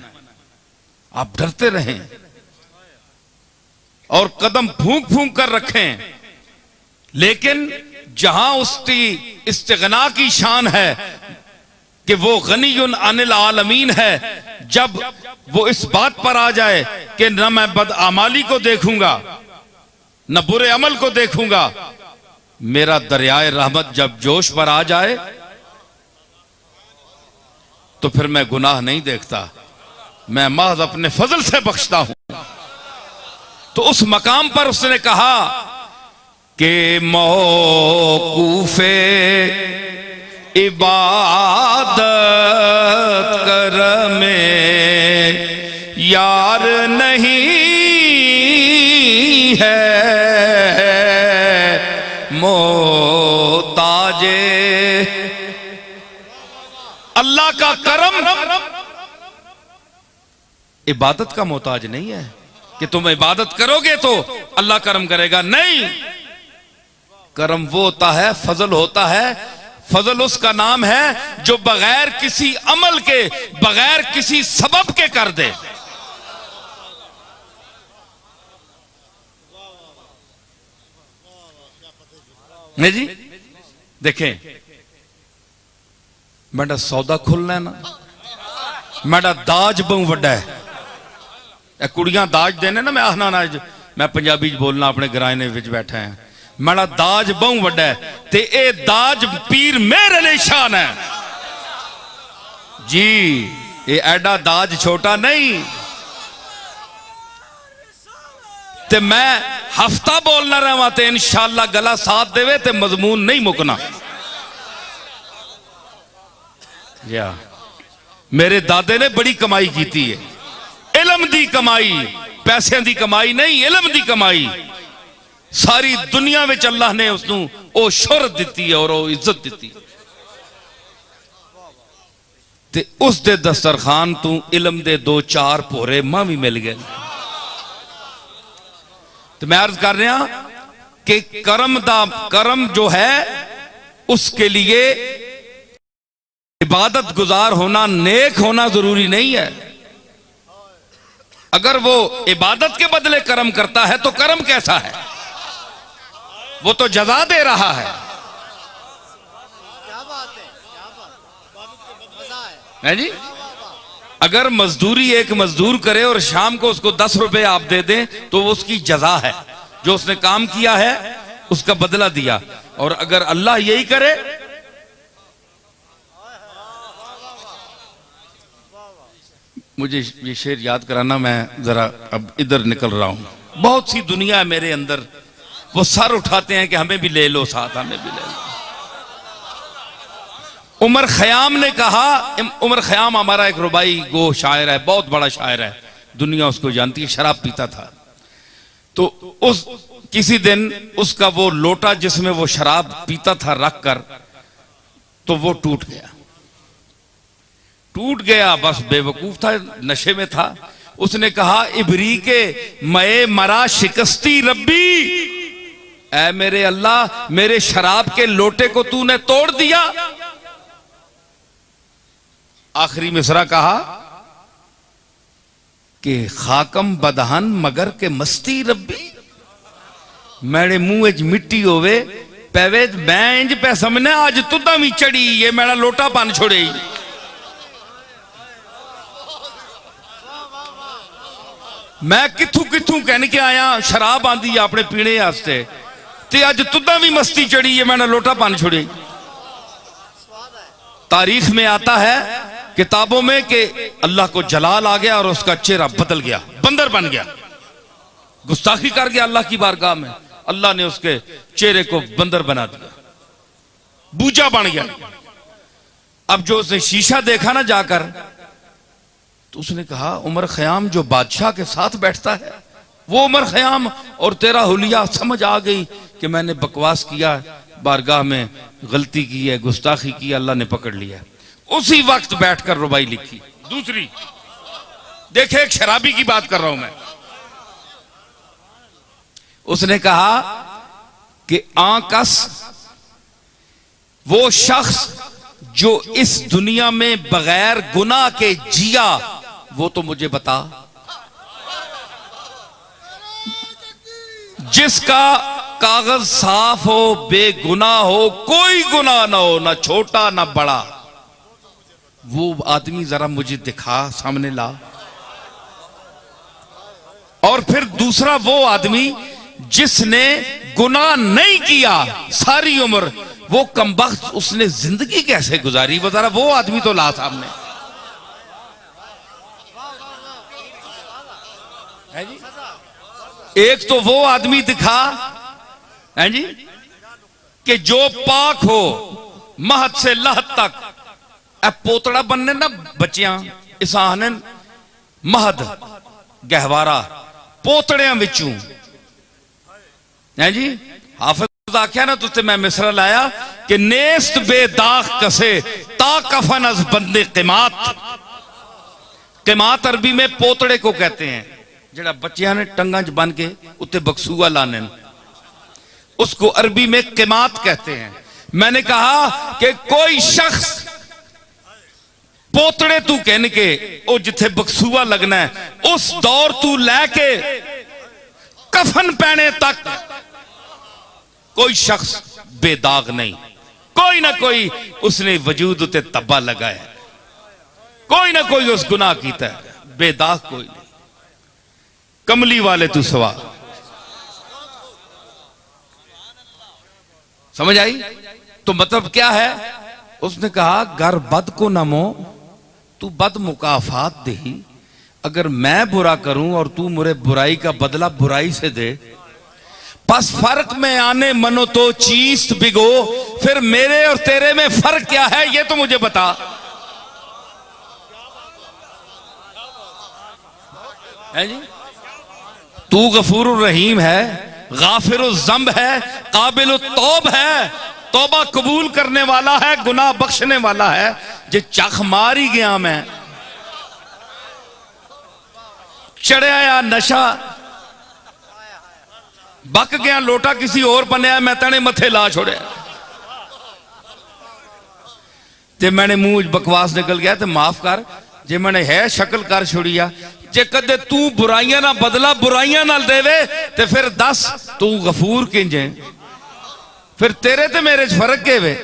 आप डरते रहें और कदम फूंक फूंक कर रखें, लेकिन जहां उसकी इस्तिगना की शान है कि वो गनीयुन अनिल आलमीन है, जब वो इस बात पर आ जाए कि न मैं बदआमाली को देखूंगा न बुरे अमल को देखूंगा, मेरा दरियाए रहमत जब जोश पर आ जाए तो फिर मैं गुनाह नहीं देखता, मैं महज अपने फजल से बख्शता हूं। तो उस मकाम पर उसने कहा कि मौकूफे इबादत कर में यार नहीं है, मोहताजे अल्लाह का करम इबादत का मोहताज नहीं है कि तुम इबादत करोगे तो अल्लाह करम करेगा। नहीं, करम वो होता है, फजल होता है। फजल उसका नाम है जो बगैर किसी अमल के, बगैर किसी सबब के कर दे। नहीं जी, देखें, मेरा सौदा खुलना है ना, मेरा दाज बहु वड्डा है। कुड़ियां दाज देने ना, मैं आखना ना, मैं पंजाबी बोलना, अपने घराने विच बैठा है, मेरा दाज बहु वड्डा है ते ए दाज पीर मेरे अली शान है जी, ये एडा दाज छोटा नहीं। ते मैं हफ्ता बोलना रहा ते इंशाअल्लाह गला साथ देवे ते मजमून नहीं मुकना। या मेरे दादे ने बड़ी कमाई की है, इलम दी कमाई, पैसों दी कमाई नहीं, इलम दी कमाई। सारी दुनिया में अल्लाह ने उसनू ओ शोहरत दी है और ओ इज्जत दी। ते उस दे दस्तरखान तू इलम दे 2-4 भोरे मां भी मिल गए। तो मैं अर्ज कर रहा कि करम जो है उसके लिए इबादत गुजार होना, नेक होना जरूरी नहीं है। अगर वो इबादत के बदले करम करता है तो करम कैसा है, वो तो जजा दे रहा है। क्या बात है, क्या बात है जी। अगर मजदूरी एक मजदूर करे और शाम को उसको 10 रुपए आप दे दें तो वो उसकी जजा है, जो उसने काम किया है उसका बदला दिया। और अगर अल्लाह यही करे, मुझे ये शेर याद कराना, मैं जरा अब इधर निकल रहा हूं। बहुत सी दुनिया है मेरे अंदर, वो सर उठाते हैं कि हमें भी ले लो साथ, हमें भी ले लो। उमर खयाम ने कहा, उमर खयाम हमारा एक रुबाई गो शायर है, बहुत बड़ा शायर है, दुनिया उसको जानती है, शराब पीता था। तो उस किसी दिन उसका वो लोटा जिसमें वो शराब पीता था रख कर, तो वो टूट गया। बस बेवकूफ था, नशे में था। उसने कहा, इबरी के मए मरा शिकस्ती रब्बी, ऐ मेरे अल्लाह मेरे शराब के लोटे को तूने तोड़ दिया। आखिरी मिसरा कहा कि खाकम बदहन मगर के मस्ती रब्बी, मेरे मुंह च मिट्टी होवे पैवे मैं इंज पै समझने आज तुदा भी चढ़ी, ये मेरा लोटा बन छोड़े। मैं किथू किथू कहने के आया, शराब आंदी अपने पीने वास्ते, ते अज तुदा भी मस्ती चढ़ी है, मैंने लोटा पान छोड़ी। तारीख में आता है किताबों में कि अल्लाह को जलाल आ गया और उसका चेहरा बदल गया, बंदर बन गया, गुस्ताखी कर गया अल्लाह की बारगाह में। अल्लाह ने उसके चेहरे को बंदर बना दिया, बूजा बन गया। अब जो उसने शीशा देखा ना जाकर, तो उसने कहा, उमर खयाम जो बादशाह के साथ बैठता है वो उमर खयाम, और तेरा हुलिया समझ आ गई कि मैंने बकवास किया, बारगाह में गलती की है, गुस्ताखी की, अल्लाह ने पकड़ लिया। उसी वक्त बैठकर रुबाई लिखी। दूसरी देखे, एक शराबी की बात कर रहा हूं मैं। उसने कहा कि आकस वो शख्स जो इस दुनिया में बगैर गुनाह के जिया, वो तो मुझे बता। जिसका कागज साफ हो, बेगुनाह हो, कोई गुनाह ना हो, ना छोटा ना बड़ा, वो आदमी जरा मुझे दिखा, सामने ला। और फिर दूसरा वो आदमी जिसने गुनाह नहीं किया सारी उम्र, वो कमबख्त उसने जिंदगी कैसे गुजारी, वो जरा वो आदमी तो ला सामने। है जी? एक तो वो आदमी दिखा है जी कि जो पाक हो महत से लहत तक, पोतड़ा बनने ना बच्चियां इसान महद गहवारा पोतड़ियां विचों है जी। हाफिज आख्या ना तुझसे मैं मिसरा लाया कि नेस्त बेदाग कसे ता कफन अज बंदे क़िमात। क़िमात अरबी में पोतड़े को कहते हैं, जड़ा बच्चियां ने टंगा च बन के उत्ते बकसूआ लाने, उसको अरबी में क़िमात कहते हैं। मैंने कहा कि कोई शख्स पोतड़े तू कहने के ओ जिथे बकसूआ लगना है, उस दौर तू लैके कफन पहने तक कोई शख्स बेदाग नहीं। कोई ना कोई उसने वजूद उते तब्बा लगाया, कोई ना कोई उस गुनाह कीता है, बेदाग कोई नहीं। कमली वाले तू सवा समझ आई? तो मतलब क्या है? उसने कहा, घर बद को नमो तू बद मुकाफात दही, अगर मैं बुरा करूं और तू मुझे बुराई का बदला बुराई से दे, बस फर्क में आने मनो तो चीज बिगो, फिर मेरे और तेरे में फर्क क्या है ये तो मुझे बता। है जी? तू गफूरुर रहीम है, गाफिरुल ज़ंब है, काबिलुत तौब है, तौबा कबूल करने वाला है, गुनाह बख्शने वाला है। जे चख मार ही गया मैं, चढ़िया या नशा बक गया, लोटा किसी और बनया, मैं तने मथे ला छोड़िया, ते मैंने मुंह बकवास निकल गया तो माफ कर। जे मैंने है शक्ल कर छोड़िया, जे कदे तू बुराइयां ना बदला बुराइयां ना देवे, ते फिर दस तू गफूर किंजे, फिर तेरे ते मेरे च फर्क के वे।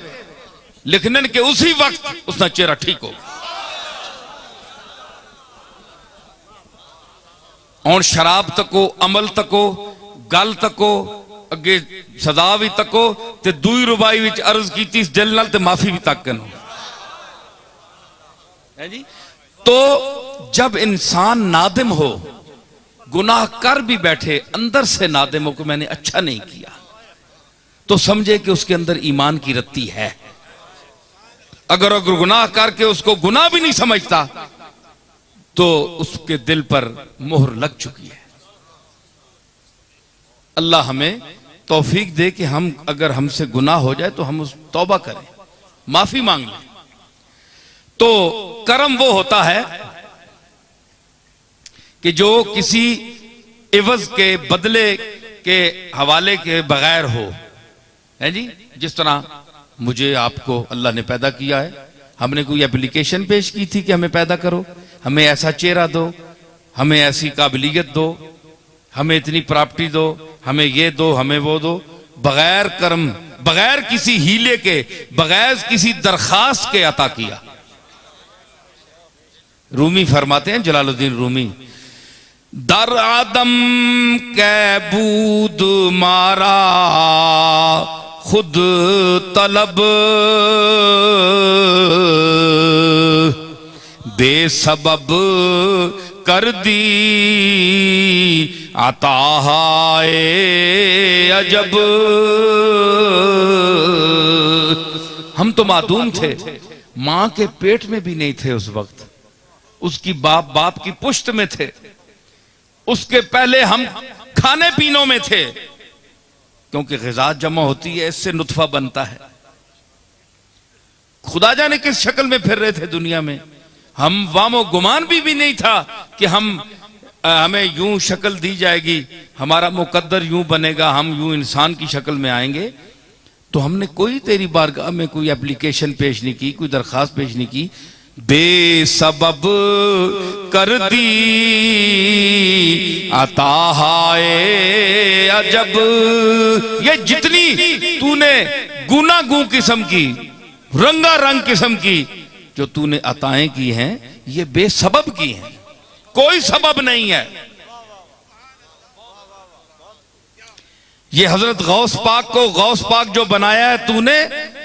लिखने के उसी वक्त उसका चेहरा ठीक हो। हुण शराब तको, अमल तको, गल तको, अगे सदा भी तको, ते दूई रुबाई विच अर्ज की इस दिल नाल ते माफी भी तकन है जी। तो जब इंसान नादिम हो, गुनाह कर भी बैठे, अंदर से नादिम हो कि मैंने अच्छा नहीं किया, तो समझे कि उसके अंदर ईमान की रत्ती है। अगर गुनाह करके उसको गुनाह भी नहीं समझता तो उसके दिल पर मोहर लग चुकी है। अल्लाह हमें तौफीक दे कि हम अगर हमसे गुनाह हो जाए तो हम उस तौबा करें, माफी मांग लें। तो करम वो होता है कि जो किसी इवज के, बदले के हवाले के बगैर हो, है जी। जिस तरह मुझे आपको अल्लाह ने पैदा किया है, हमने कोई एप्लीकेशन पेश की थी कि हमें पैदा करो, हमें ऐसा चेहरा दो, हमें ऐसी काबिलियत दो, हमें इतनी प्रॉपर्टी दो, हमें ये दो, हमें वो दो। बगैर कर्म, बगैर किसी हीले के, बगैर किसी दरखास्त के अता किया। रूमी फरमाते हैं, जलालुद्दीन रूमी, दर आदम कै बूद मारा खुद तलब, बेसबब कर दी अता हाय अजब। हम तो मादूम थे, मां के पेट में भी नहीं थे उस वक्त, उसकी बाप की पुश्त में थे, उसके पहले हम खाने पीनों में थे, क्योंकि ग़िज़ा जमा होती है, इससे नुत्फा बनता है। खुदा जाने किस शक्ल में फिर रहे थे दुनिया में, हम वामो गुमान भी नहीं था कि हमें यूं शक्ल दी जाएगी, हमारा मुकद्दर यूं बनेगा, हम यूं इंसान की शक्ल में आएंगे। तो हमने कोई तेरी बारगाह में कोई एप्लीकेशन पेश नहीं की, कोई दरखास्त पेश नहीं की, बेसबब कर दी अता हाय अजब। ये जितनी तूने गुनागू किस्म की, रंगारंग किस्म की जो तूने अताएं की हैं, ये बेसबब की हैं, कोई सबब नहीं है। ये हजरत गौस पाक को, गौस पाक जो बनाया है तूने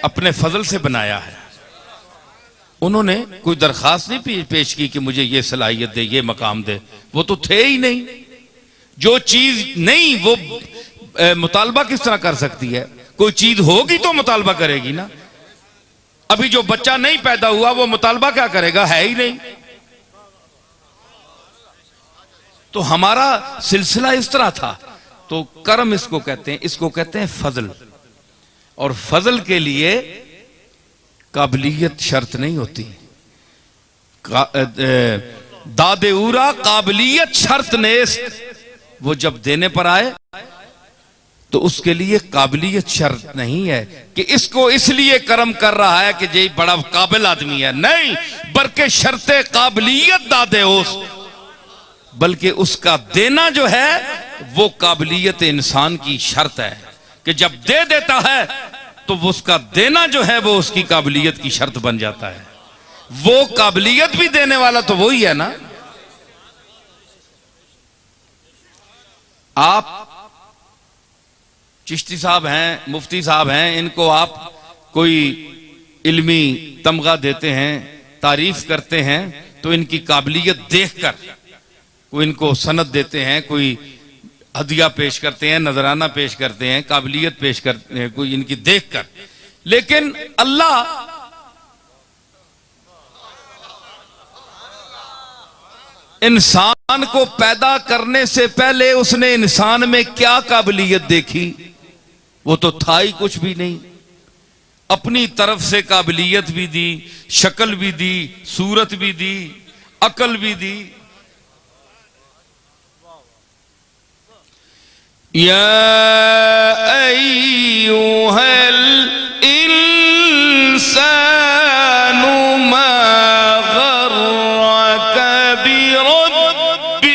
अपने फजल से बनाया है। उन्होंने कोई दरखास्त नहीं पेश की कि मुझे ये सलाहियत दे, ये मकाम दे, वो तो थे ही नहीं। जो चीज नहीं वो मुतालबा किस तरह कर सकती है? कोई चीज होगी तो मुतालबा करेगी ना। अभी जो बच्चा नहीं पैदा हुआ वो मुतालबा क्या करेगा, है ही नहीं। तो हमारा सिलसिला इस तरह था। तो कर्म इसको कहते हैं, इसको कहते हैं फजल। और फजल के लिए काबिलियत शर्त नहीं होती। दादे उरा काबिलियत शर्त नेस्त, वो जब देने पर आए तो उसके लिए काबिलियत शर्त नहीं है कि इसको इसलिए कर्म कर रहा है कि ये बड़ा काबिल आदमी है, नहीं, बल्कि शर्ते काबिलियत दादे उस, बल्कि उसका देना जो है वो काबिलियत इंसान की शर्त है कि जब दे देता है तो वो उसका देना जो है वो उसकी काबिलियत की शर्त बन जाता है। वो काबिलियत भी देने वाला तो वही है ना। आप चिश्ती साहब हैं, मुफ्ती साहब हैं, इनको आप कोई इल्मी तमगा देते हैं, तारीफ करते हैं, तो इनकी काबिलियत देखकर कोई इनको सनद देते हैं, कोई हदिया पेश करते हैं, नजराना पेश करते हैं, काबिलियत पेश करते हैं कोई इनकी देखकर। लेकिन अल्लाह इंसान को पैदा करने से पहले उसने इंसान में क्या काबिलियत देखी? वो तो था ही कुछ भी नहीं। अपनी तरफ से काबिलियत भी दी, शक्ल भी दी, सूरत भी दी, अकल भी दी। या अय्युहल इंसानु मा गर्रक बिरब्बिकल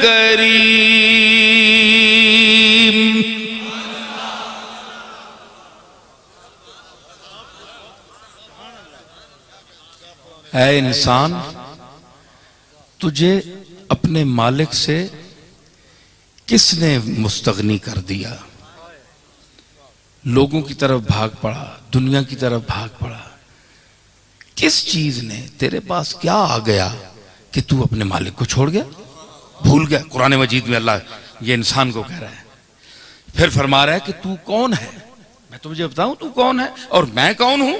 करीम। ऐ इंसान, तुझे अपने मालिक से किसने मुस्तगनी कर दिया? लोगों की तरफ भाग पड़ा, दुनिया की तरफ भाग पड़ा। किस चीज ने, तेरे पास क्या आ गया कि तू अपने मालिक को छोड़ गया, भूल गया? कुरान मजीद में अल्लाह ये इंसान को कह रहा है। फिर फरमा रहा है कि तू कौन है, मैं तुझे बताऊं तू कौन है और मैं कौन हूं।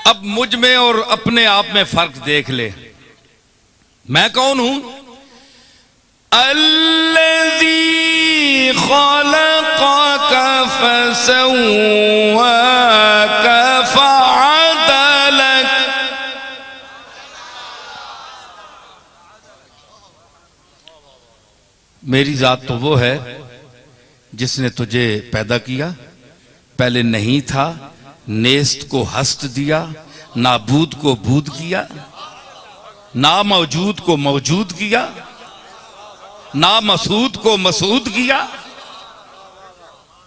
अब मुझ में और अपने आप में फर्क देख ले। मैं कौन हूं? अल्लज़ी ख़लक़क फ़सव्वाक फ़अदलक। मेरी जात तो वो है जिसने तुझे पैदा किया, पहले नहीं था, नेस्त को हस्त दिया, नाबूद को बूद किया, ना मौजूद को मौजूद किया, ना मसूद को मसूद किया।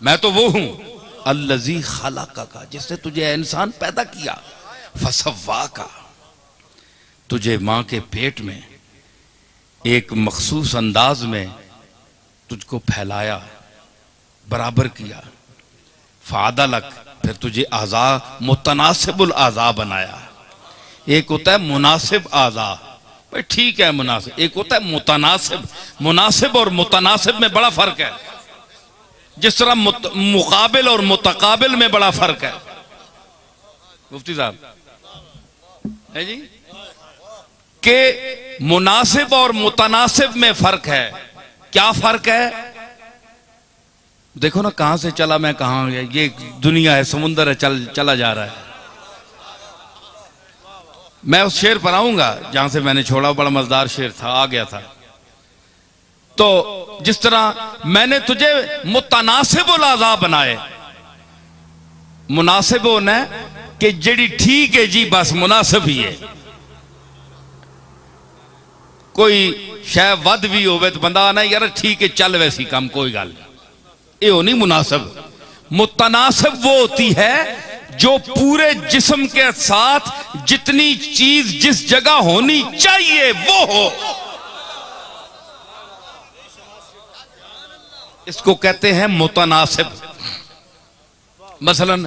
मैं तो वो हूं अल्लज़ी खलक़का, जिसने तुझे इंसान पैदा किया, फसव्वाका, तुझे मां के पेट में एक मखसूस अंदाज में तुझको फैलाया, बराबर किया, फ़अदलक, फिर तुझे आज़ा मुतनासिबुल आज़ा बनाया। एक होता है मुनासिब आज़ा, भाई ठीक है मुनासिब, एक होता है मुतनासिब। मुनासिब और मुतनासिब में बड़ा फर्क है, जिस तरह मुकाबिल और मुतकाबिल में बड़ा फर्क है। मुफ्ती साहब है जी कि मुनासिब और मुतनासिब में फर्क है। क्या फर्क है? देखो ना कहां से चला मैं कहां गया, ये दुनिया है, समुंदर है, चला जा रहा है। मैं उस शेर पर आऊंगा जहां से मैंने छोड़ा, बड़ा मजेदार शेर था, आ गया था। तो जिस तरह मैंने तुझे मुतनासिबुल आज़ा बनाए, मुनासिब होना कि जेड़ी ठीक है जी, बस मुनासिब ही है। कोई शायद वध भी होवे तो बंदा ना यार ठीक है चल वैसी काम, कोई गल ये हो नहीं मुनासिब। मुतनासिब वो होती है जो पूरे जिस्म के साथ जितनी चीज जिस जगह होनी चाहिए वो हो। इसको कहते हैं मुतनासिब। मसलन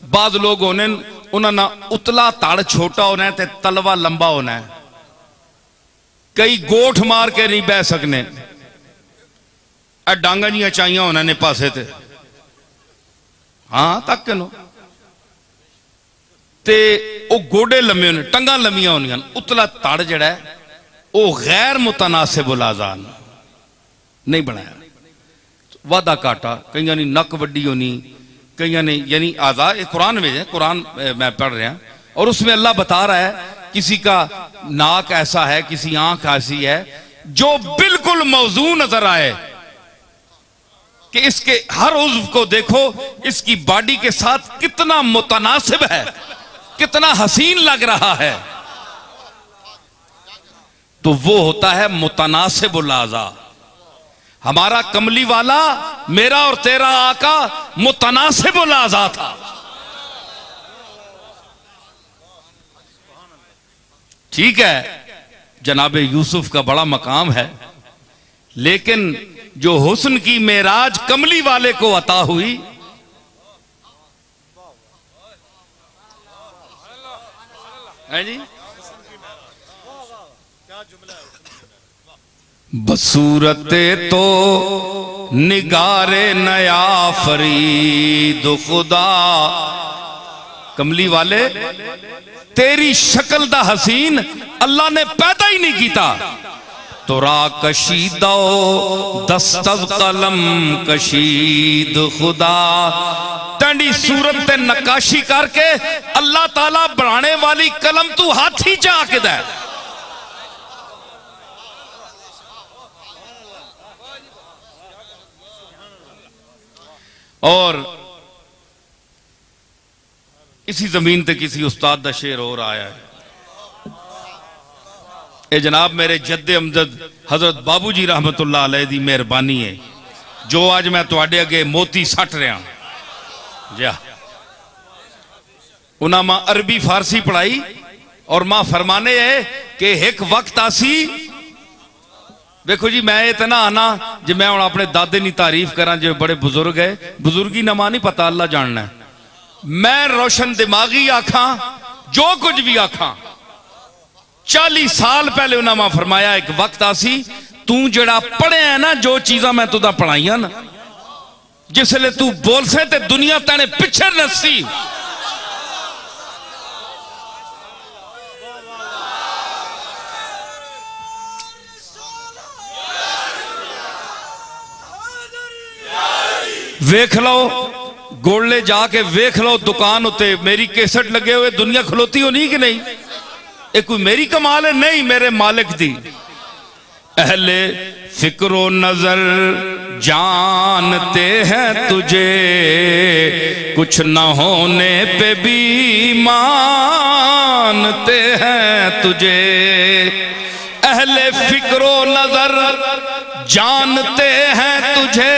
बाद लोग होने उन्होंने उतला तड़ छोटा होना है ते तलवा लंबा होना है, कई गोठ मार के नहीं बह सकने, डांगा जी चाहिए होना ने पासे ते, हाँ तक नो ते ओ गोडे लम्बे होने, टंगा लम्बियां होनियां। उतला तड़ जड़ा है वो गैर मुतनासिबुल आज़ा नहीं बनाया। वादा काटा, कईयां ने नक वड्डी होनी, कईयां ने यानी आज़ा, कुरान में है, कुरान मैं पढ़ रहा और उसमें अल्लाह बता रहा है किसी का नाक ऐसा है, किसी आंख ऐसी है जो बिल्कुल मौजू नजर आए कि इसके हर उज़्व को देखो इसकी बॉडी के साथ कितना मुतनासिब है, कितना हसीन लग रहा है, तो वो होता है मुतनासिबुल आज़ा। हमारा कमली वाला, मेरा और तेरा आका मुतनासिबुल आज़ा था। ठीक है जनाबे यूसुफ का बड़ा मकाम है, लेकिन जो हुस्न की मेराज कमली वाले को अता हुई, है जी, बसूरते तो निगारे नया फरीद खुदा, कमली वाले तेरी शक्ल दा हसीन अल्लाह ने पैदा ही नहीं किया। तो रा कशीदो दस्तज कलम कशीद खुदा, तेरी सूरत ते नकाशी करके अल्लाह ताला बनाने वाली कलम तू हाथ ही चा के दे। और इसी जमीन ते किसी उस्ताद दा शेर और आया है, ए जनाब मेरे जद्दे अमजद हजरत बाबू जी रहमतुल्लाह अलैह दी मेहरबानी है जो अज मैं तुहाडे अगे मोती सट रहा जा। उन्हें मां अरबी फारसी पढ़ाई और मां फरमाने है कि एक वक्त आसी। देखो जी मैं तो ना आना जो मैं हूँ अपने दादे की तारीफ करा जो बड़े बुजुर्ग है, बुजुर्गी ना मां नहीं पता, अल्लाह जानना है। मैं रोशन दिमागी आखा जो कुछ भी आखा, 40 साल पहले उन्हें मां फरमाया एक वक्त आसी तू जड़ा पढ़िया है ना, जो चीजा मैं तुदा पढ़ाइया ना, जिसले तू बोल से ते दुनिया तेने पिछे नसी। वेख लो गोले जाके वेख लो दुकान उत्ते मेरी केसट लगे हुए, दुनिया खलोती होनी कि नहीं? ये कोई मेरी कमाल है? नहीं, मेरे मालिक दी। अहले फिक्रो नजर जानते हैं तुझे, कुछ न होने पे भी मानते हैं तुझे। अहले फिक्रो नजर जानते हैं तुझे,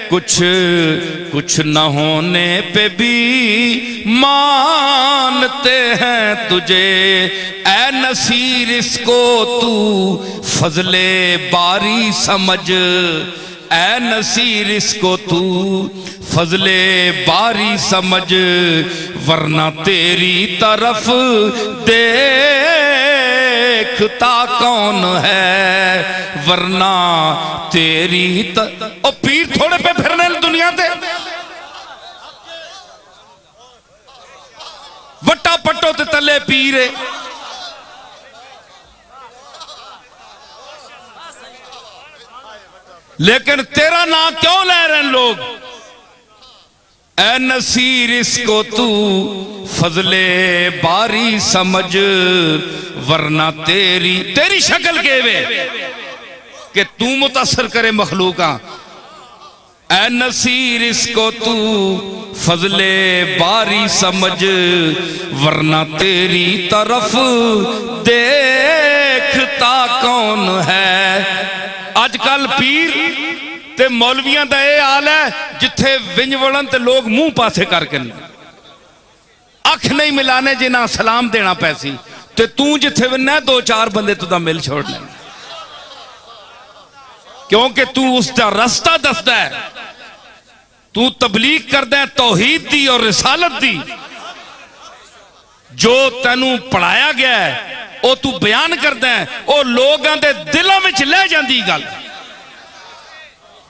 कुछ न होने पे भी मानते हैं तुझे। ऐ नसीर इसको तू फजले बारी समझ, ऐ नसीर इसको तू फजले बारी समझ, वरना तेरी तरफ देखता कौन है, वरना तेरी ओ पीर थोड़े पे फिरने दुनिया ते वट्टा पट्टो ते तले पीर है। लेकिन तेरा नाम क्यों ले रहे हैं लोग? ऐ नसीर इसको तू फजले बारी समझ, वरना तेरी शक्ल के वे कि तू मुतासर करे मखलूका। ऐ नसीर इसको तू फजले बारी समझ, वरना तेरी तरफ देखता कौन है। अजकल पीर ते मौलवियां दा ये हाल है, जिथे विंज वड़न ते लोग मुंह पासे करके अख नहीं मिलाने जिन्हें सलाम देना पैसी, ते तू जिथे विन्ना 2-4 बंदे तुदा मिल छोड़ने, क्योंकि तू उसका रास्ता दसदा है। तू तबलीग करदा है तौहीद दी और रिसालत दी, जो तेनू पढ़ाया गया है वो तू बयान करदा है, वो लोगों के दिलों में ले जाती गल।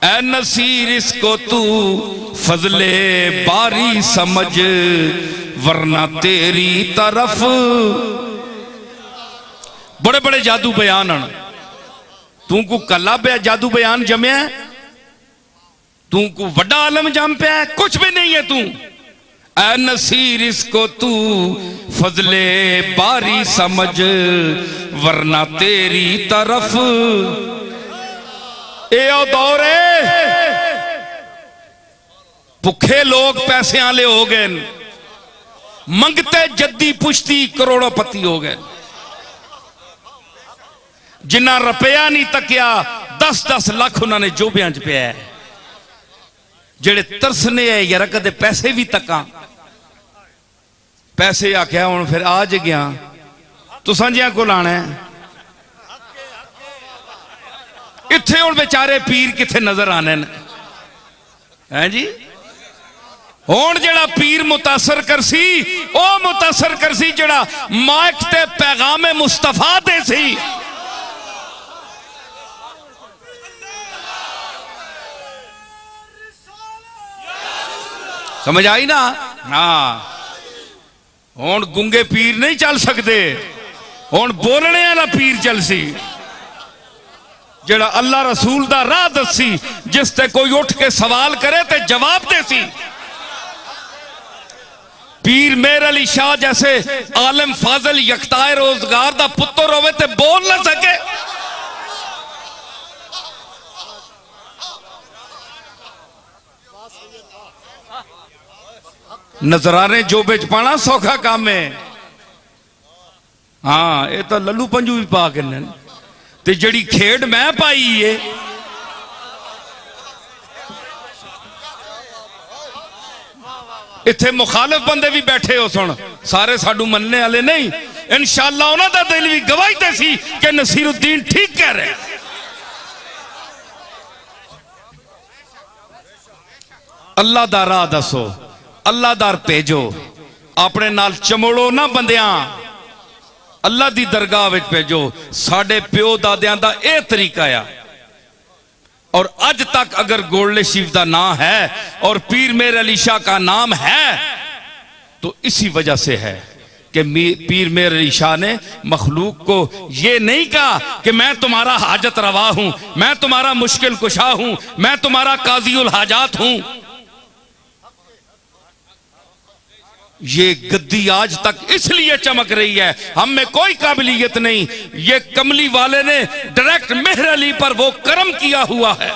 ऐ नसीर इसको तू फजले बारी समझ, वरना तेरी तरफ बड़े बड़े जादू बयान हैं। तू को कला जादू बयान जमया, तू को वड्डा आलम जम पाया, कुछ भी नहीं है तू। ऐ नसीर इसको तू फजले बारी समझ, वरना तेरी तरफ ए दौर है। भुखे लोग पैसे वाले हो गए, मंगते जद्दी पुश्ती करोड़ोंपति हो गए। जिन्ना रुपया नहीं तकिया 10-10 लाख उन्होंने जोबियां च पिया है। जेड़े तरसने है यार कदे पैसे भी तका, पैसे आख्या हूं फिर आज गया तुसां जिहां कोल आना है। इत्थे हुण बेचारे पीर किथे नजर आने हैं जी। हुण जेड़ा पीर मुतासर करसी, ओ मुतासर करसी जेड़ा माइक ते पैगाम मुस्तफा दे सी। समझ आई ना? हाँ, हुण गुंगे पीर नहीं चल सकते, हुण बोलने वाला पीर चलसी, जेड़ा अल्लाह रसूल दा राह दसी, जिस ते कोई उठ के सवाल करे ते जवाब देसी। पीर मेर अली शाह जैसे आलम फाजल यकताए रोजगार दा पुत्र होवे ते बोल ना सके। नजराने जो बेच पाना सौखा काम है। हाँ, ये तो लल्लू पंजू भी पा के ते जड़ी खेड मैं पाई है इत्थे मुखालिफ बंदे भी बैठे हो सुन, सारे साडू मनने वाले नहीं। इंशाअल्लाह उन्हां दा दिल भी गवाही दे सी कि नसीरुद्दीन ठीक कह रहे। अल्लाह दा राह दसो, अल्लाह दार भेजो, अपने नाल चमोड़ो ना बंदियां, अल्लाह दी दरगाह विच भेजो। साडे प्यो दादियां दा यह तरीका आ, और आज तक अगर गोल्डे शरीफ का नाम है और पीर मेर अली शाह का नाम है तो इसी वजह से है कि पीर मेर अली शाह ने मखलूक को यह नहीं कहा कि मैं तुम्हारा हाजत रवा हूं, मैं तुम्हारा मुश्किल कुशा हूं, मैं तुम्हारा काजीउल हाजात हूं। ये गद्दी आज तक इसलिए चमक रही है, हम में कोई काबिलियत नहीं, ये कमली वाले ने डायरेक्ट मेहर अली पर वो करम किया हुआ है।